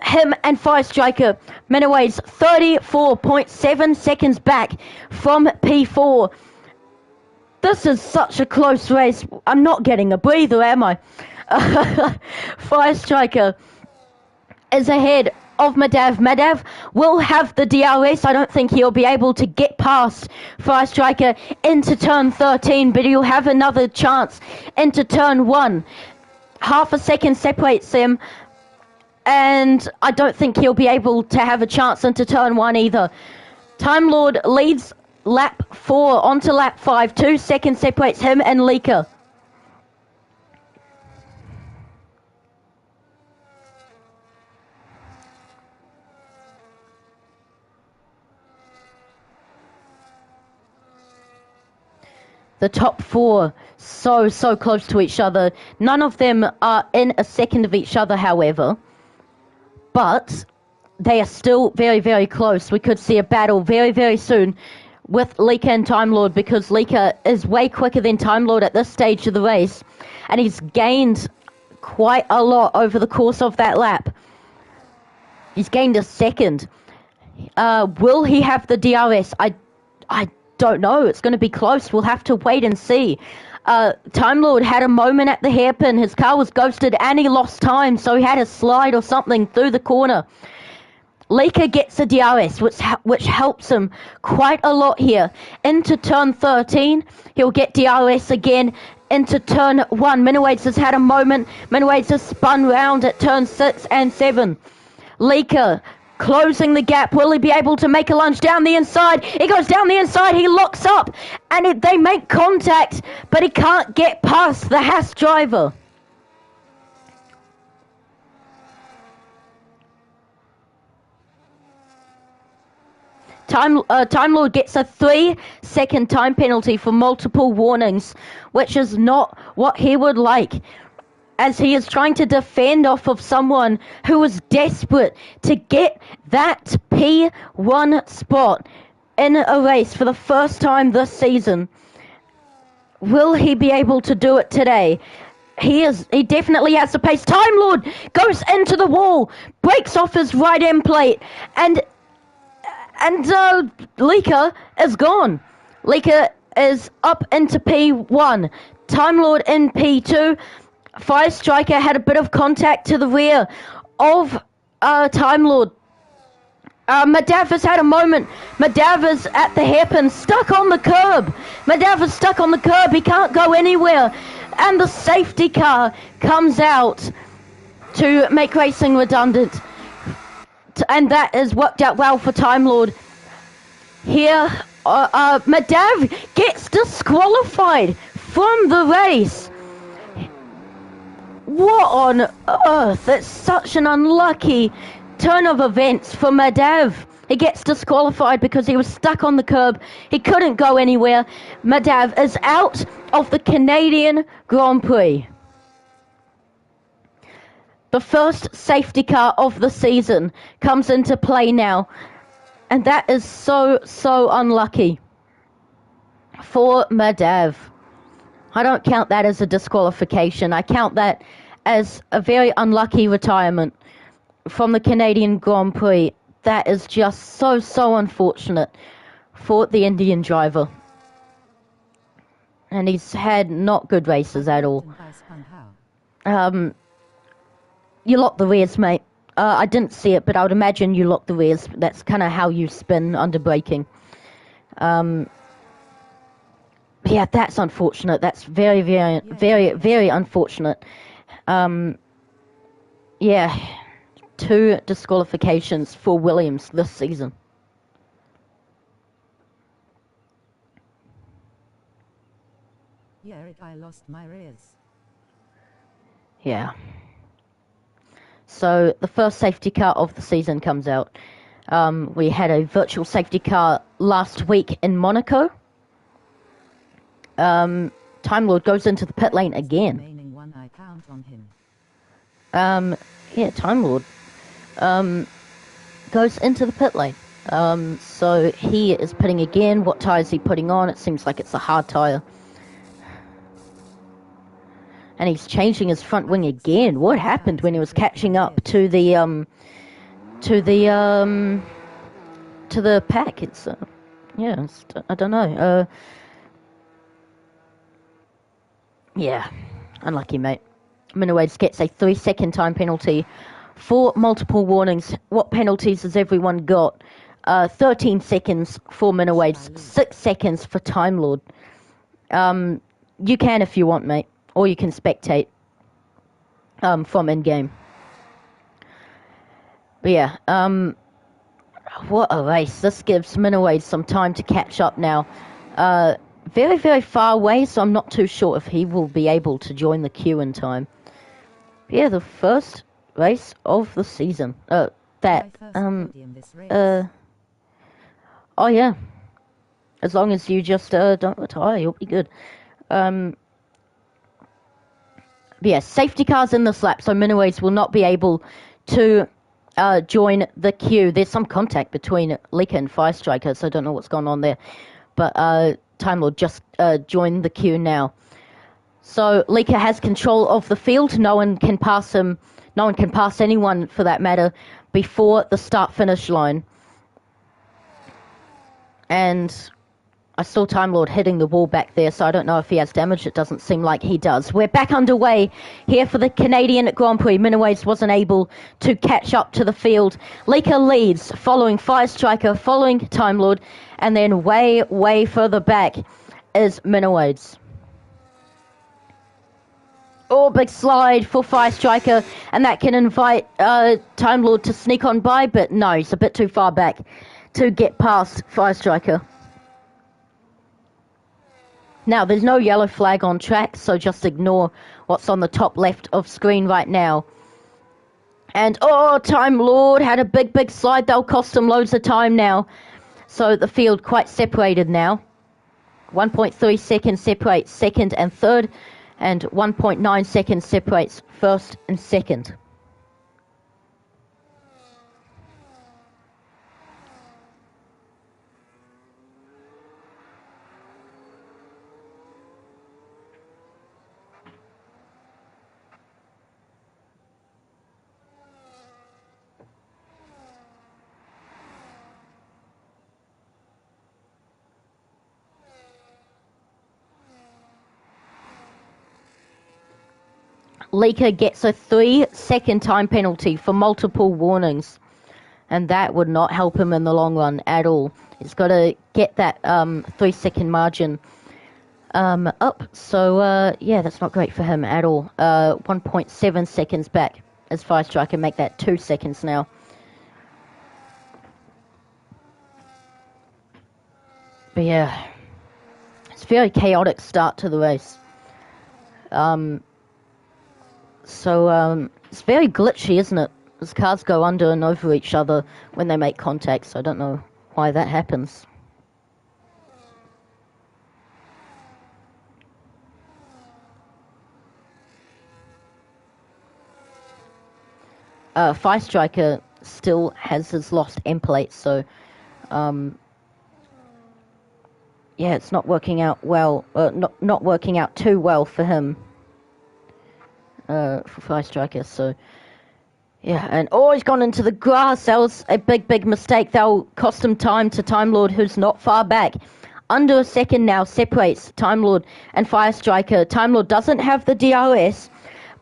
him and Firestriker. Minawades 34.7 seconds back from P4. This is such a close race. I'm not getting a breather, am I? Firestriker is ahead of Madav. Madav will have the DRS. I don't think he'll be able to get past Firestriker into turn 13, but he'll have another chance into turn 1. Half a second separates them, and I don't think he'll be able to have a chance into turn 1 either. Time Lord leads lap 4 onto lap 5. 2 seconds separates him and Leaker. The top 4 so close to each other. None of them are in a second of each other, however. But they are still very close. We could see a battle very soon with Leaker and Time Lord, because Leaker is way quicker than Time Lord at this stage of the race, and he's gained quite a lot over the course of that lap. He's gained a second. Will he have the DRS? I don't know. It's going to be close. We'll have to wait and see. Time Lord had a moment at the hairpin. His car was ghosted and he lost time, so he had a slide or something through the corner. Leaker gets a DRS, which helps him quite a lot here. Into turn 13, he'll get DRS again. Into turn 1, Minawades has had a moment. Minawades has spun round at turn 6 and 7. Leaker closing the gap. Will he be able to make a lunge down the inside? He goes down the inside. He locks up, and they make contact, but he can't get past the Haas driver. Time Lord gets a 3-second time penalty for multiple warnings, which is not what he would like, as he is trying to defend off of someone who was desperate to get that P1 spot in a race for the first time this season. Will he be able to do it today? He definitely has the pace. Time Lord goes into the wall, breaks off his right end plate, and Leaker is gone. Leaker is up into P1. Time Lord in P2. Fire Striker had a bit of contact to the rear of Time Lord. Madav has had a moment. Madav is at the hairpin, stuck on the curb. Madav is stuck on the curb. He can't go anywhere. And the safety car comes out to make racing redundant. And that has worked out well for Time Lord. Here, Madav gets disqualified from the race. What on earth? It's such an unlucky turn of events for Madav. He gets disqualified because he was stuck on the curb. He couldn't go anywhere. Madav is out of the Canadian Grand Prix. The first safety car of the season comes into play now. And that is so unlucky for Madav. I don't count that as a disqualification. I count that as a very unlucky retirement from the Canadian Grand Prix. That is just so unfortunate for the Indian driver. And he's had not good races at all. You lock the rears, mate. I didn't see it, but I would imagine you lock the rears. That's kind of how you spin under braking. Yeah, that's unfortunate. That's very unfortunate. Yeah, 2 disqualifications for Williams this season. Yeah, I lost my rears. Yeah. So the first safety car of the season comes out. We had a virtual safety car last week in Monaco. Time Lord goes into the pit lane again. Remaining one, I count on him. Yeah, Time Lord goes into the pit lane. So he is pitting again. What tyre is he putting on? It seems like it's a hard tyre. And he's changing his front wing again. What happened when he was catching up to the pack? It's yeah, I don't know. Yeah, unlucky, mate. Minowades gets a 3-second time penalty for multiple warnings. What penalties has everyone got? 13 seconds for Minowades, 6 seconds for Time Lord. You can if you want, mate, or you can spectate from in-game. But yeah, what a race. This gives Minowades some time to catch up now. Very far away, so I'm not too sure if he will be able to join the queue in time. But yeah, the first race of the season. Oh yeah. As long as you just don't retire, you'll be good. But yeah, safety cars in this lap, so Minowades will not be able to join the queue. There's some contact between Leaker and Fire Striker, so I don't know what's going on there. But Time Lord just joined the queue now. So Leaker has control of the field. No one can pass him. No one can pass anyone, for that matter, before the start-finish line. And I saw Time Lord hitting the wall back there, so I don't know if he has damage. It doesn't seem like he does. We're back underway here for the Canadian Grand Prix. Minowades wasn't able to catch up to the field. Leaker leads, following Fire Striker, following Time Lord, and then way further back is Minowades. Oh, big slide for Fire Striker, and that can invite Time Lord to sneak on by, but no, he's a bit too far back to get past Fire Striker. Now, there's no yellow flag on track, so just ignore what's on the top left of screen right now. And, oh, Time Lord had a big slide. They'll cost him loads of time now. So the field quite separated now. 1.3 seconds separates second and third, and 1.9 seconds separates first and second. Leaker gets a 3-second time penalty for multiple warnings, and that would not help him in the long run at all. He's got to get that 3-second margin up, so yeah, that's not great for him at all. 1.7 seconds back as Firestriker make that 2 seconds now. But yeah, it's a very chaotic start to the race. So it's very glitchy, isn't it? As cars go under and over each other when they make contact, so I don't know why that happens. Firestriker still has his lost end plate, so yeah, it's not working out well. Not working out too well for him. For Firestriker, so yeah, and he's gone into the grass. That was a big mistake. That'll cost him time to Time Lord, who's not far back. Under a second now separates Time Lord and Firestriker. Time Lord doesn't have the DRS,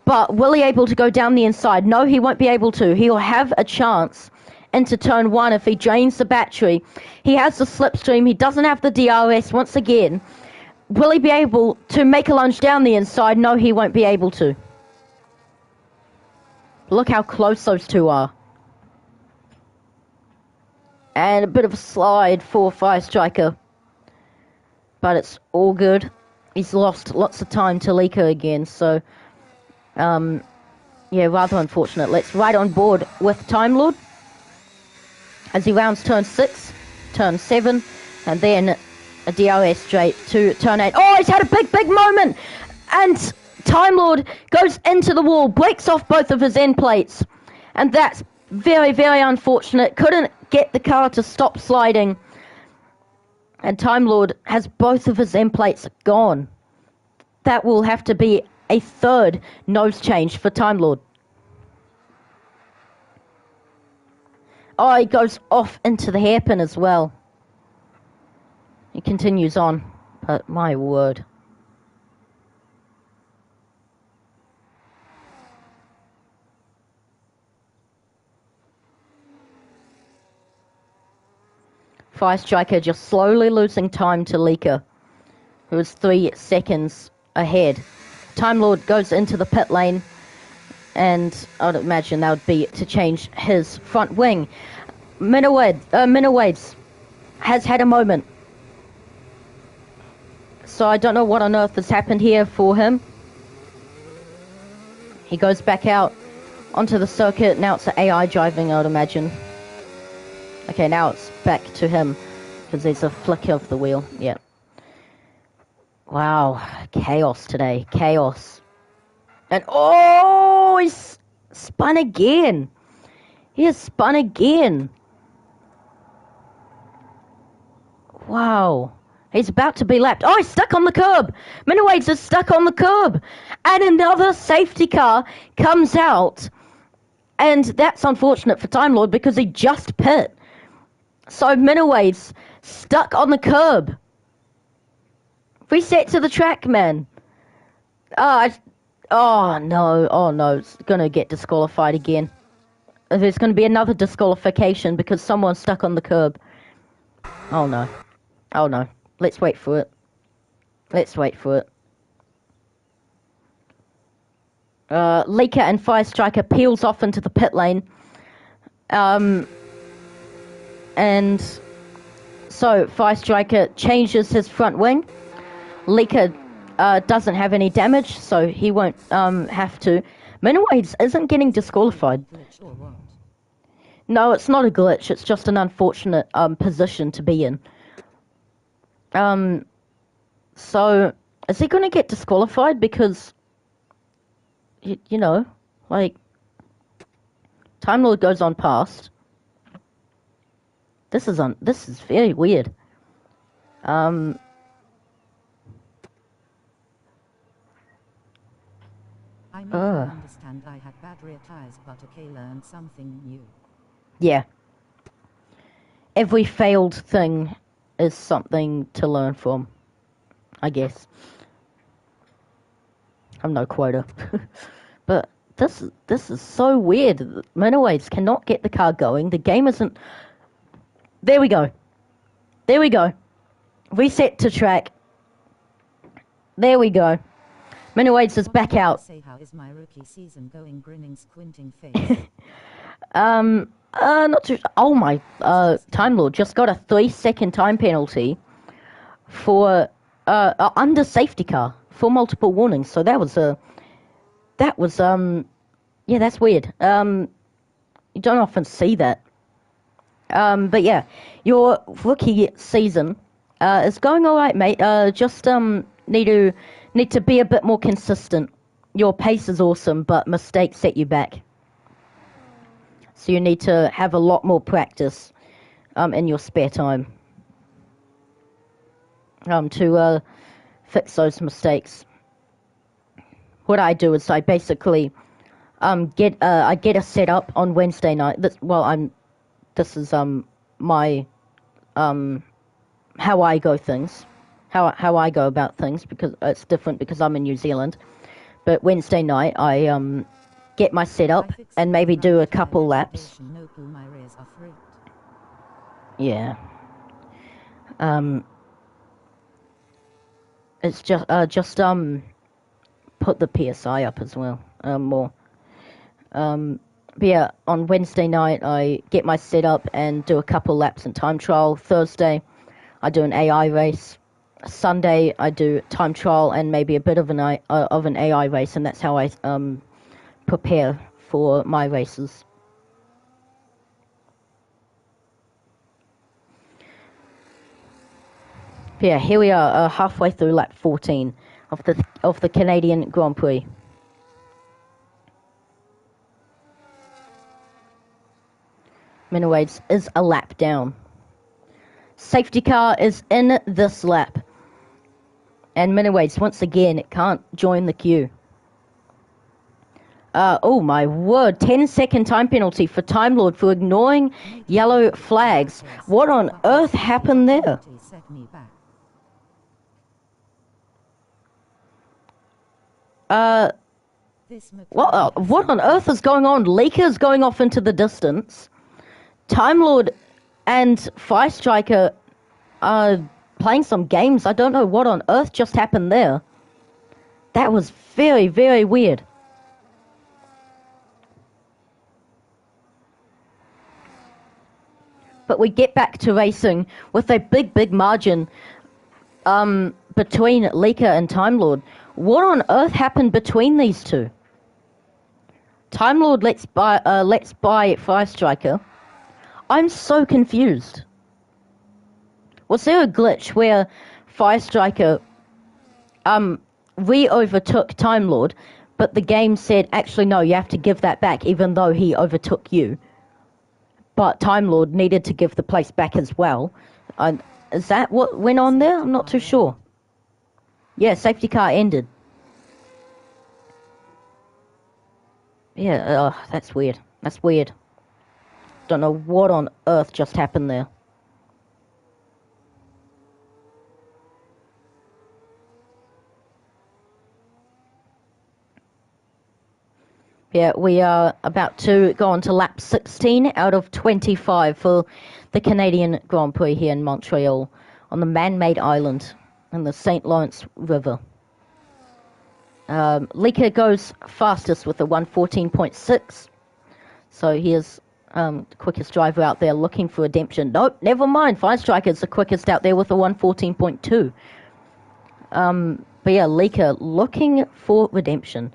but will he able to go down the inside? No, he won't be able to. He'll have a chance into turn one if he drains the battery. He has the slipstream. He doesn't have the DRS once again. Will he be able to make a lunge down the inside? No, he won't be able to. Look how close those two are. And a bit of a slide for Firestriker. But it's all good. He's lost lots of time to Leaker again, so yeah, rather unfortunate. Let's ride on board with Time Lord as he rounds turn 6, turn 7, and then a DRS straight to turn 8. Oh, he's had a big moment! And Time Lord goes into the wall, breaks off both of his end plates, and that's very unfortunate. Couldn't get the car to stop sliding, and Time Lord has both of his end plates gone. That will have to be a third nose change for Time Lord. Oh, he goes off into the hairpin as well. He continues on, but my word. Firestriker just slowly losing time to Leaker, who is 3 seconds ahead. Time Lord goes into the pit lane, and I'd imagine that would be to change his front wing. Minowades has had a moment. So I don't know what on earth has happened here for him. He goes back out onto the circuit. Now it's an AI driving, I would imagine. Okay, now it's back to him, because there's a flick of the wheel. Yeah. Wow, chaos today. Chaos. And he's spun again. He has spun again. Wow. He's about to be lapped. Oh, he's stuck on the curb. Minowades is stuck on the curb. And another safety car comes out. And that's unfortunate for Time Lord because he just pit. So Minowades stuck on the curb. Reset to the track, man. Oh no, it's going to get disqualified again. There's going to be another disqualification because someone's stuck on the curb. Oh no. Let's wait for it. Leaker and Firestriker peels off into the pit lane. And so Firestriker changes his front wing. Leaker doesn't have any damage, so he won't have to. Minowades isn't getting disqualified. No, it's not a glitch. It's just an unfortunate position to be in. Um, so is he going to get disqualified because you know, like Time Lord goes on past. This is very weird. Um, I mean, I understand I had bad rear tires, but okay, learned something new. yeah. Every failed thing is something to learn from, I guess. I'm no quota. But this is so weird. Minowaves cannot get the car going. The game isn't... There we go. There we go. Reset to track. There we go. Minowaves is back out. Say, how is my rookie season going? Grinning, squinting face. Not too... Oh my, Time Lord just got a 3-second time penalty for, under safety car for multiple warnings. So that was, yeah, that's weird. You don't often see that. But yeah, your rookie season, is going alright, mate. Just, need to be a bit more consistent. Your pace is awesome, but mistakes set you back. So you need to have a lot more practice in your spare time to fix those mistakes. What I do is I basically get a setup on Wednesday night. This is my how I go things, how I go about things, because it's different because I'm in New Zealand. But Wednesday night I get my setup and maybe do a couple laps. Yeah. It's just put the PSI up as well, more. But yeah, on Wednesday night I get my setup and do a couple laps in time trial. Thursday I do an AI race. Sunday I do time trial and maybe a bit of an AI race, and that's how I prepare for my races. Yeah, here we are, halfway through lap 14 of the Canadian Grand Prix. Minowaves is a lap down. Safety car is in this lap. And Minowaves, once again, it can't join the queue. Oh my word, 10-second time penalty for Time Lord for ignoring yellow flags. What on earth happened there? What on earth is going on? Leaker's going off into the distance. Time Lord and Fire Striker are playing some games. I don't know what on earth just happened there. That was very, very weird. But we get back to racing with a big, big margin between Leaker and Time Lord. What on earth happened between these two? Time Lord lets by Fire Striker. I'm so confused. Was there a glitch where Fire Striker re-overtook Time Lord, but the game said, actually no, you have to give that back even though he overtook you? But Time Lord needed to give the place back as well. Is that what went on there? I'm not too sure. Yeah, safety car ended. Yeah, that's weird. That's weird. Don't know what on earth just happened there. Yeah, we are about to go on to lap 16 out of 25 for the Canadian Grand Prix here in Montreal on the man-made island in the St. Lawrence River. Leaker goes fastest with a 1:14.6. So here's the quickest driver out there looking for redemption. Nope, never mind. Fire Striker's the quickest out there with a 1:14.2. But yeah, Leaker looking for redemption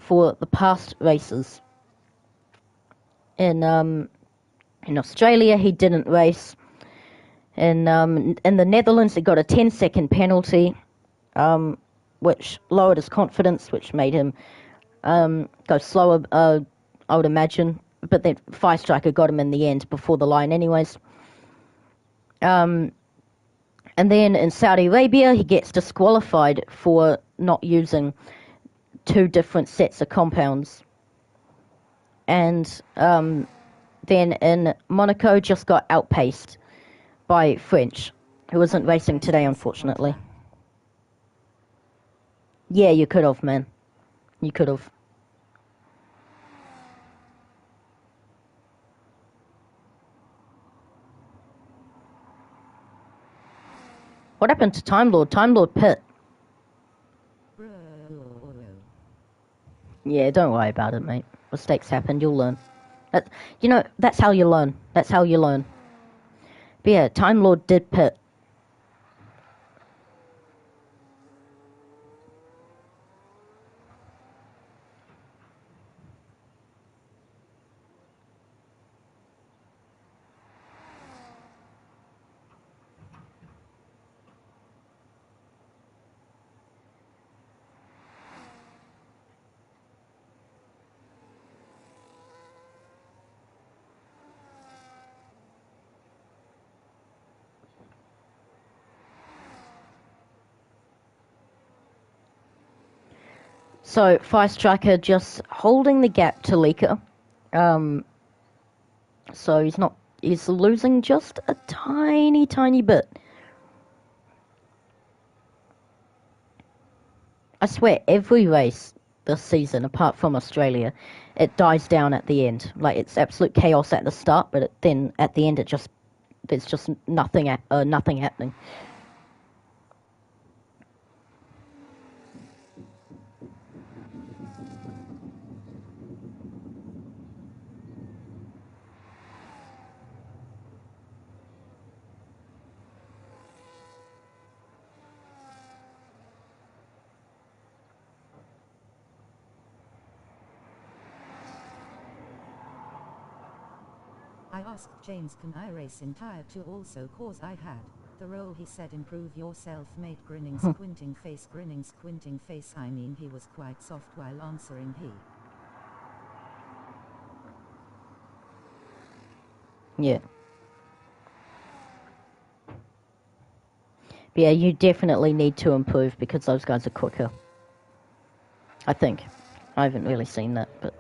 for the past races. In Australia, he didn't race. In the Netherlands, he got a 10-second penalty, which lowered his confidence, which made him go slower, I would imagine. But then Firestriker got him in the end before the line anyways. And then in Saudi Arabia, he gets disqualified for not using 2 different sets of compounds. And then in Monaco, just got outpaced by French, who isn't racing today, unfortunately. Yeah, you could have, man. You could have. What happened to Time Lord? Time Lord pit. Yeah, don't worry about it, mate. Mistakes happen, you'll learn. That's how you learn. That's how you learn. But yeah, Time Lord did pit. So, Firestriker just holding the gap to Lika. So he's losing just a tiny, tiny bit. I swear, every race this season, apart from Australia, it dies down at the end. Like, it's absolute chaos at the start, but then at the end, there's just nothing happening. I asked James, can I race in Tier 2 also, cause I had the role. He said, improve yourself, mate. Grinning squinting face. I mean, he was quite soft while answering. Yeah. But yeah, you definitely need to improve because those guys are quicker. I think. I haven't really seen that, but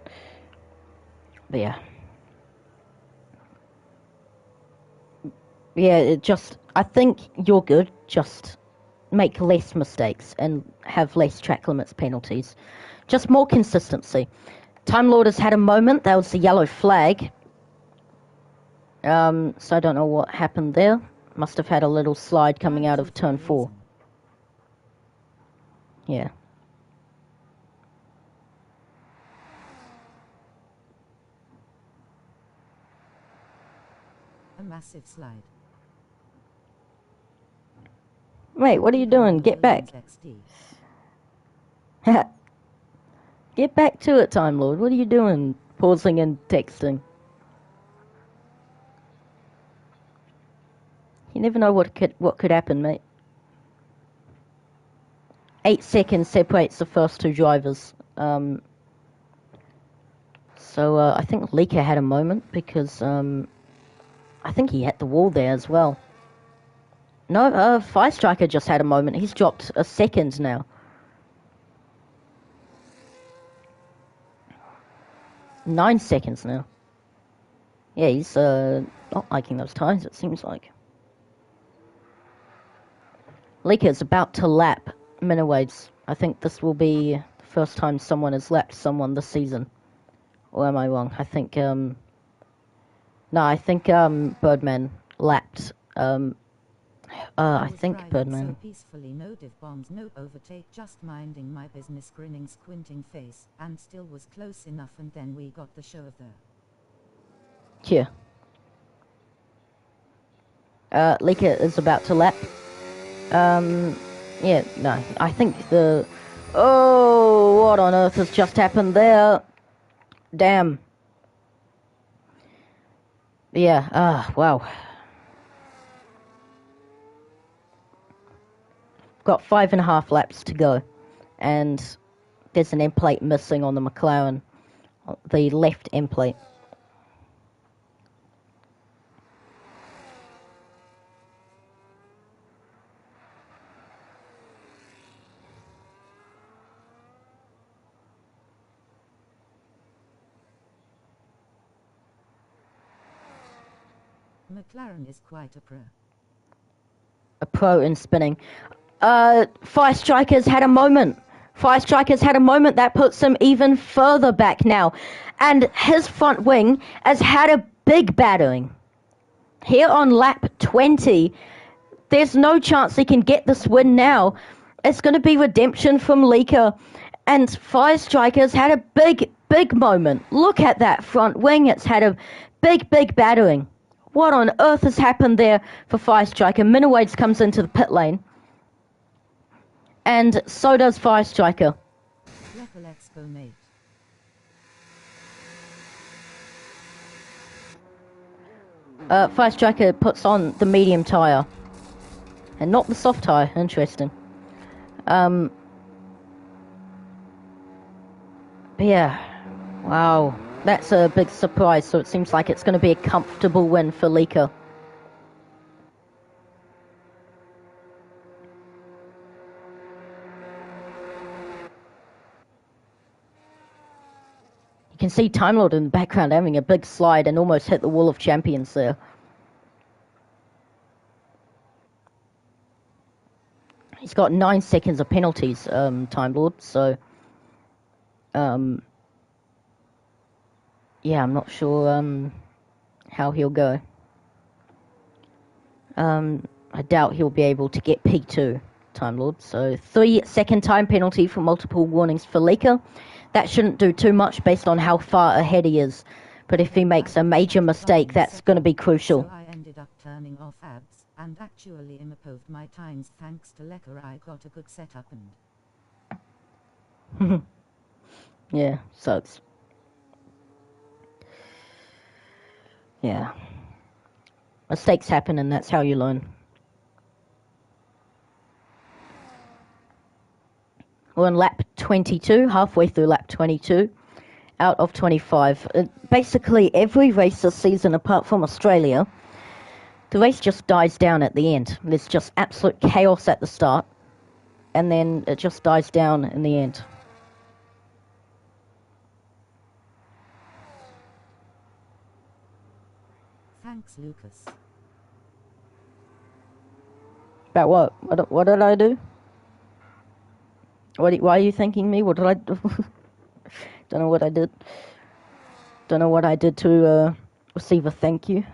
yeah. Yeah, I think you're good. Just make less mistakes and have less track limits penalties. Just more consistency. Time Lord has had a moment. That was the yellow flag. So I don't know what happened there. Must have had a little slide coming out of turn 4. Yeah. A massive slide. Wait, what are you doing? Get back. Get back to it, Time Lord. What are you doing? Pausing and texting. You never know what could happen, mate. 8 seconds separates the first 2 drivers. So I think Lika had a moment because I think he hit the wall there as well. No, Firestriker just had a moment. He's dropped a second now. Nine seconds now. Yeah, he's not liking those tires, it seems like. Lika's about to lap Miniways. I think this will be the first time someone has lapped someone this season. Or am I wrong? I think, no, I think, Birdman lapped, I think Birdman. So peacefully, no div bombs, no overtake, just minding my business, grinning, squinting face, and still was close enough, and then we got the show of the... Yeah. Lika is about to lap. Yeah, no, I think oh, what on earth has just happened there? Damn. Yeah, wow. Got 5.5 laps to go, and there's an end plate missing on the McLaren, the left end plate. McLaren is quite a pro. A pro in spinning. Fire Striker's had a moment. Fire Striker's had a moment that puts him even further back now. And his front wing has had a big battering. Here on lap 20, there's no chance he can get this win now. It's going to be redemption from Leaker. And Fire Striker's had a big moment. Look at that front wing. It's had a big battering. What on earth has happened there for Fire Striker? Minowades comes into the pit lane. And so does Fire Striker. Let's go, mate. Fire Striker puts on the medium tyre. And not the soft tyre. Interesting. But yeah. Wow. That's a big surprise. So it seems like it's going to be a comfortable win for Leaker. You can see Time Lord in the background having a big slide and almost hit the wall of champions there. He's got 9 seconds of penalties, Time Lord, so... yeah, I'm not sure, how he'll go. I doubt he'll be able to get P2, Time Lord, so 3-second time penalty for multiple warnings for Leaker. That shouldn't do too much based on how far ahead he is, but if he makes a major mistake, that's going to be crucial. So I ended up turning off abs, and actually improved my times thanks to Lecker. I got a good setup and... Yeah, sucks. Yeah. Mistakes happen and that's how you learn. We're on lap 22, halfway through lap 22, out of 25. Basically, every race this season, apart from Australia, the race just dies down at the end. There's just absolute chaos at the start, and then it just dies down in the end. Thanks, Lucas. About what? What did I do? Why are you thanking me? What did I do? Don't know what I did. Don't know what I did to receive a thank you.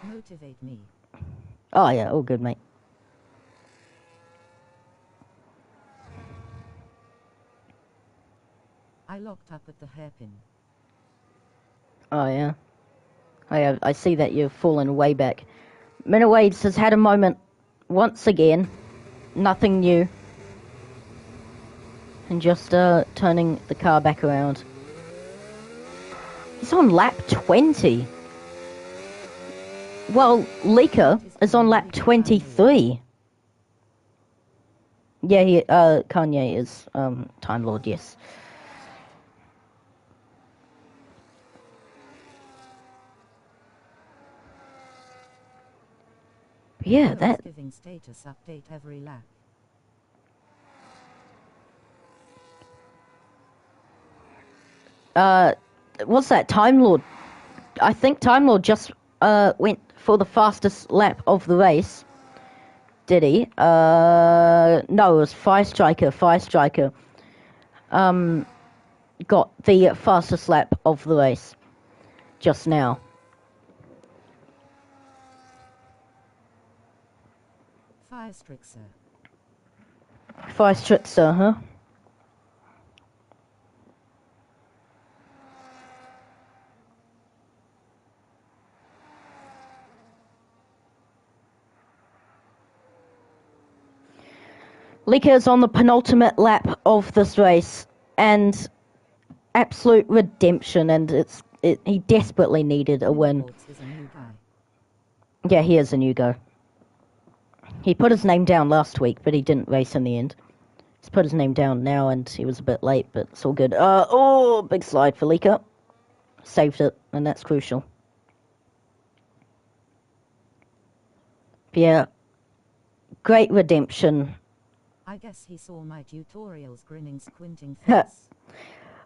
Motivate me. Oh yeah, all good, mate. I locked up at the hairpin. Oh yeah. I see that you've fallen way back. Minowades has had a moment once again. Nothing new. And just turning the car back around. He's on lap 20. Well, Leaker is on lap 23. Yeah, Kanye is Time Lord, yes. Yeah, that... Giving status update every lap. What's that? Time Lord? I think Time Lord just went for the fastest lap of the race. Did he? No, it was Fire Striker. Fire Striker got the fastest lap of the race just now. Fire Strixer. Fire Strixer, huh? Leaker is on the penultimate lap of this race, and absolute redemption, and he desperately needed a win. Milwards is a new guy. Yeah, he is a new go. He put his name down last week, but he didn't race in the end. He's put his name down now, and he was a bit late, but it's all good. Big slide for Lika. Saved it, and that's crucial. But yeah, great redemption. I guess he saw my tutorials, grinning, squinting face.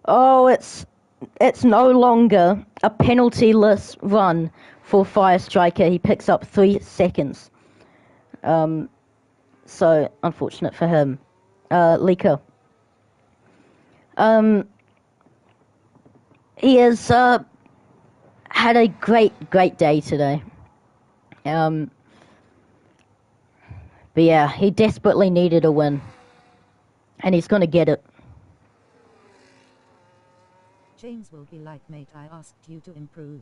Oh, it's no longer a penalty-less run for Fire Striker. He picks up 3 seconds. So unfortunate for him. Lika. He has had a great day today. But yeah, he desperately needed a win. And he's going to get it. James will be like, mate, I asked you to improve.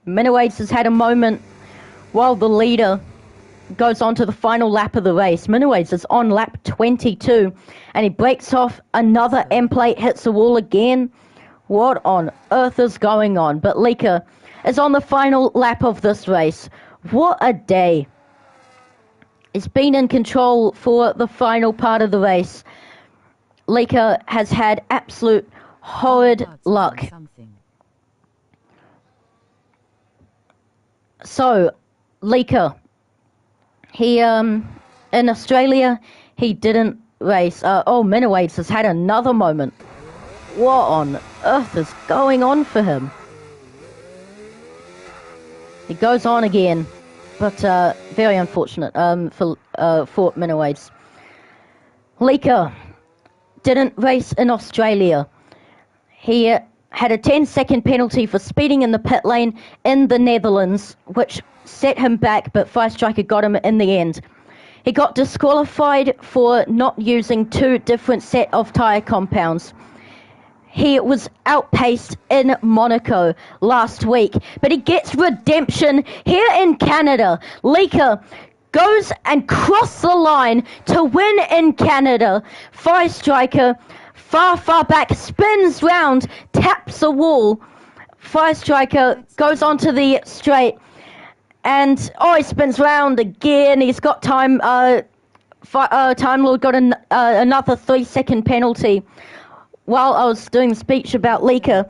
Miniways has had a moment while the leader goes on to the final lap of the race. Miniways is on lap 22, and he breaks off another end plate, hits the wall again. What on earth is going on? But Lika is on the final lap of this race. What a day. He's been in control for the final part of the race. Lika has had absolute horrid luck. So, Lika, he, in Australia, he didn't race. Miniways has had another moment. What on earth is going on for him? He goes on again, but very unfortunate for Miniways. Lika didn't race in Australia. He had a 10-second penalty for speeding in the pit lane in the Netherlands, which set him back, but Fire Striker got him in the end. He got disqualified for not using 2 different set of tyre compounds. He was outpaced in Monaco last week, but he gets redemption here in Canada. Lika goes and crosses the line to win in Canada. Fire Striker, far back, spins round, taps the wall. Fire Striker goes onto the straight, and he spins round again. He's got time. Time Lord got another 3-second penalty while I was doing the speech about Lika,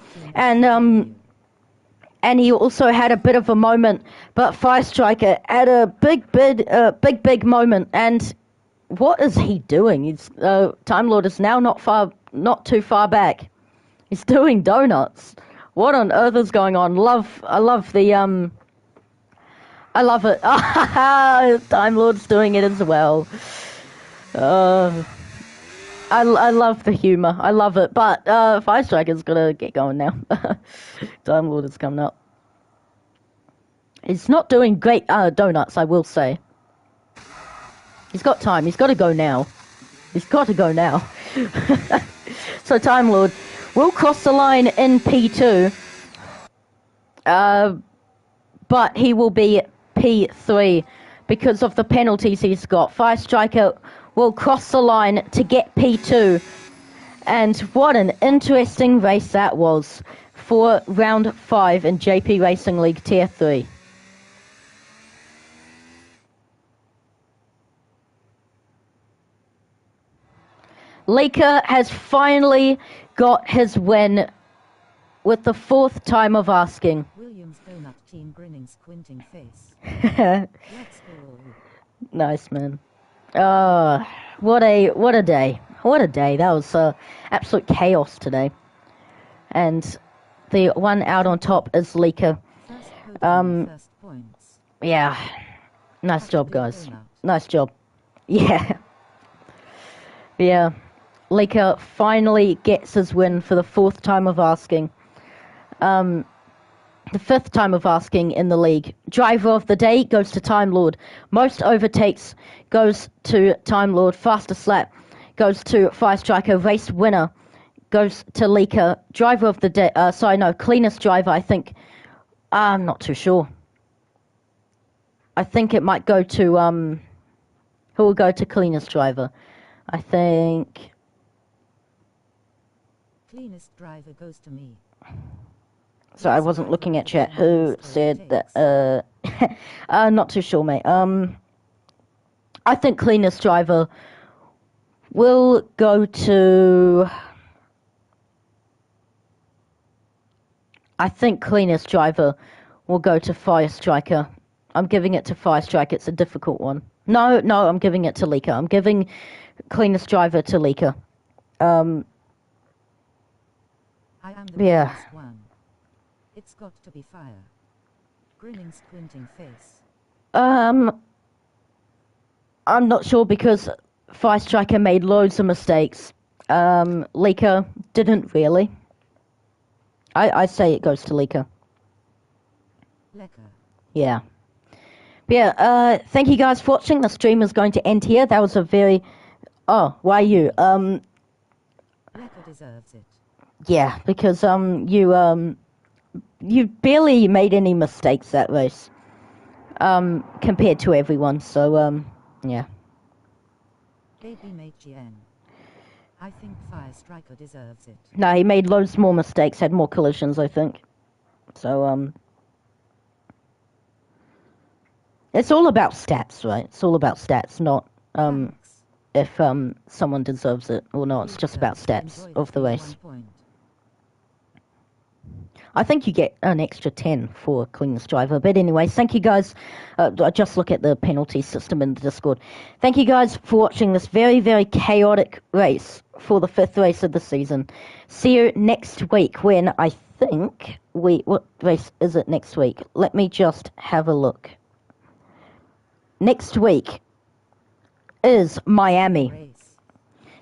and he also had a bit of a moment, but Fire Striker had a big moment. And what is he doing? He's Time Lord is now not too far back. He's doing donuts. What on earth is going on? I love it. Time Lord's doing it as well. I love the humor. I love it. But Fire Striker's gonna get going now. Time Lord is coming up. He's not doing great donuts, I will say. He's got time. He's got to go now. He's got to go now. So Time Lord will cross the line in P2. But he will be P3 because of the penalties he's got. Fire Striker will cross the line to get P2. And what an interesting race that was for round 5 in JP Racing League Tier 3. Lika has finally got his win with the 4th time of asking. Williams Donut Team grinning, squinting face. Let's go. Nice, man. What a day. What a day. That was absolute chaos today. And the one out on top is Lika. First points. Yeah. Nice job, guys. Nice job. Yeah. Yeah. Lika finally gets his win for the 4th time of asking. The 5th time of asking in the league. Driver of the day goes to Time Lord. Most overtakes goes to Time Lord. Fastest lap goes to Fire Striker. Race winner goes to Lika. Driver of the day. Cleanest driver, I think. I'm not too sure. I think it might go to who will go to cleanest driver? I think Cleanest driver goes to me. So I wasn't looking at chat. Who said that? Not too sure, mate. I think cleanest driver will go to. I think cleanest driver will go to Fire Striker. I'm giving it to Fire Striker. It's a difficult one. No, I'm giving it to Leaker. I'm giving cleanest driver to Leaker. I am the cleanest one. It's got to be Fire. Grinning, squinting face. I'm not sure because Fire Striker made loads of mistakes. Leaker didn't really. I say it goes to Leaker. Lecker. Yeah. But yeah, thank you guys for watching. The stream is going to end here. That was a very... Oh, why you? Lecker deserves it. Yeah, because you barely made any mistakes that race. Compared to everyone, so yeah. Baby mate GN. I think Fire Striker deserves it. No, he made loads more mistakes, had more collisions, I think. So it's all about stats, right? It's all about stats, not Thanks. if someone deserves it or not. It's just about stats of the race. I think you get an extra 10 for cleanest driver. But anyway, thank you guys. I just look at the penalty system in the Discord. Thank you guys for watching this very, very chaotic race for the 5th race of the season. See you next week when I think what race is it next week? Let me just have a look. Next week is Miami.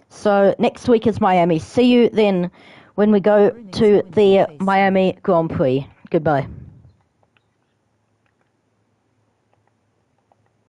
So next week is Miami. See you then when we go to the Miami Grand Prix. Goodbye.